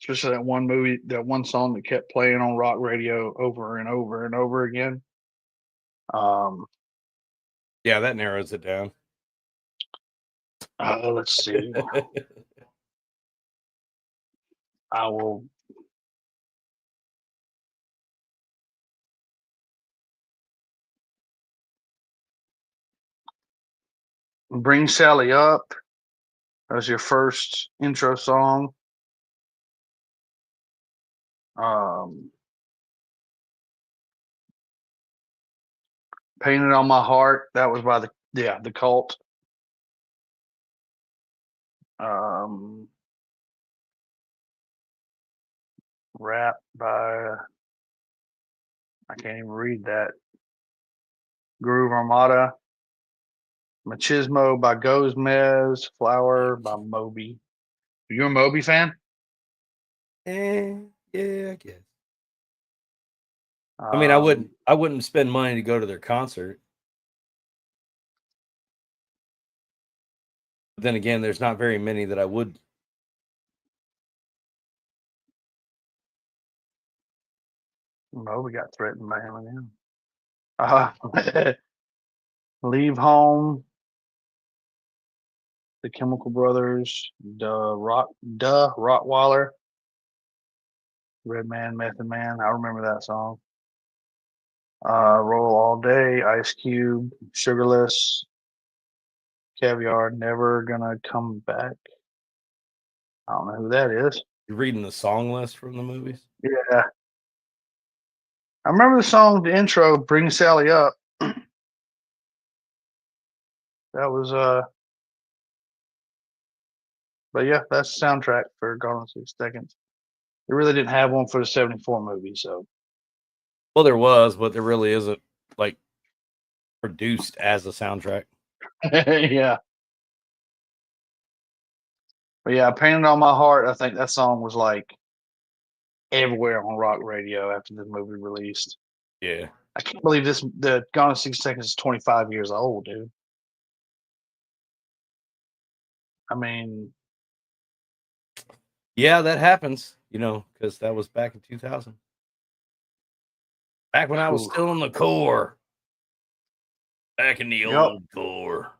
especially that one song that kept playing on rock radio over and over and over again. Yeah, that narrows it down. Let's see. I will. Bring Sally Up. That was your first intro song. Painted on My Heart. That was by the Cult. Rap by, I can't even read that. Groove Armada. Machismo by Gomez. Flower by Moby. Are you a Moby fan? Yeah, I guess. I mean, I wouldn't spend money to go to their concert. But then again, there's not very many that I would. Moby got threatened by him again. Leave Home. The Chemical Brothers. Rottweiler. Red Man, Method Man. I remember that song. Roll All Day, Ice Cube, Sugarless, Caviar, Never Gonna Come Back. I don't know who that is. You're reading the song list from the movies? Yeah. I remember the song, the intro, Bring Sally Up. That was, but yeah, that's the soundtrack for Gone in 6 Seconds. They really didn't have one for the 74 movie, so. Well, there was, but there really isn't, like, produced as a soundtrack. Yeah. But yeah, Painted on My Heart, I think that song was like everywhere on rock radio after the movie released. Yeah. I can't believe the Gone in 60 Seconds is 25 years old, dude. I mean, yeah, that happens, because that was back in 2000. Back when I was still in the Corps. Back in the old Corps.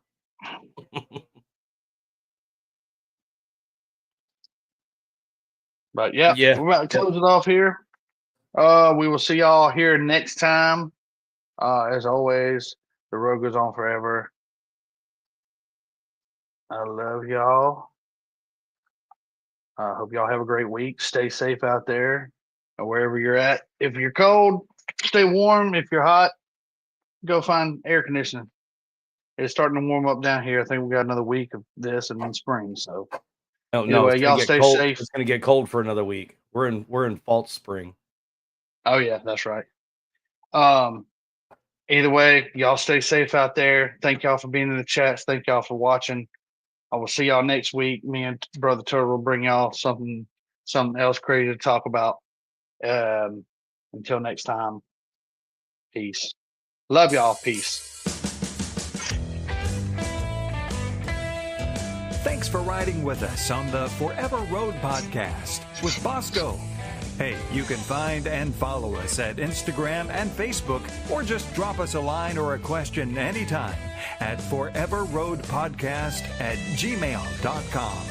But yeah, we're about to close it off here. We will see y'all here next time. As always, the road goes on forever. I love y'all. Hope y'all have a great week. Stay safe out there or wherever you're at. If you're cold, stay warm. If you're hot, go find air conditioning. It's starting to warm up down here. I think we got another week of this and then spring. So No, anyway, it's y'all gonna get stay cold. safe. It's gonna get cold for another week. We're in false spring. Oh yeah, that's right. Either way, y'all stay safe out there. Thank y'all for being in the chats. Thank y'all for watching. I will see y'all next week. Me and Brother Turtle will bring y'all something else crazy to talk about. Until next time, peace. Love y'all. Peace. Thanks for riding with us on the Forever Road podcast with Bosco. Hey, you can find and follow us at Instagram and Facebook, or just drop us a line or a question anytime at foreverroadpodcast@gmail.com.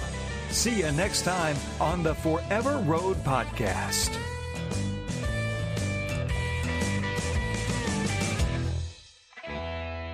See you next time on the Forever Road podcast.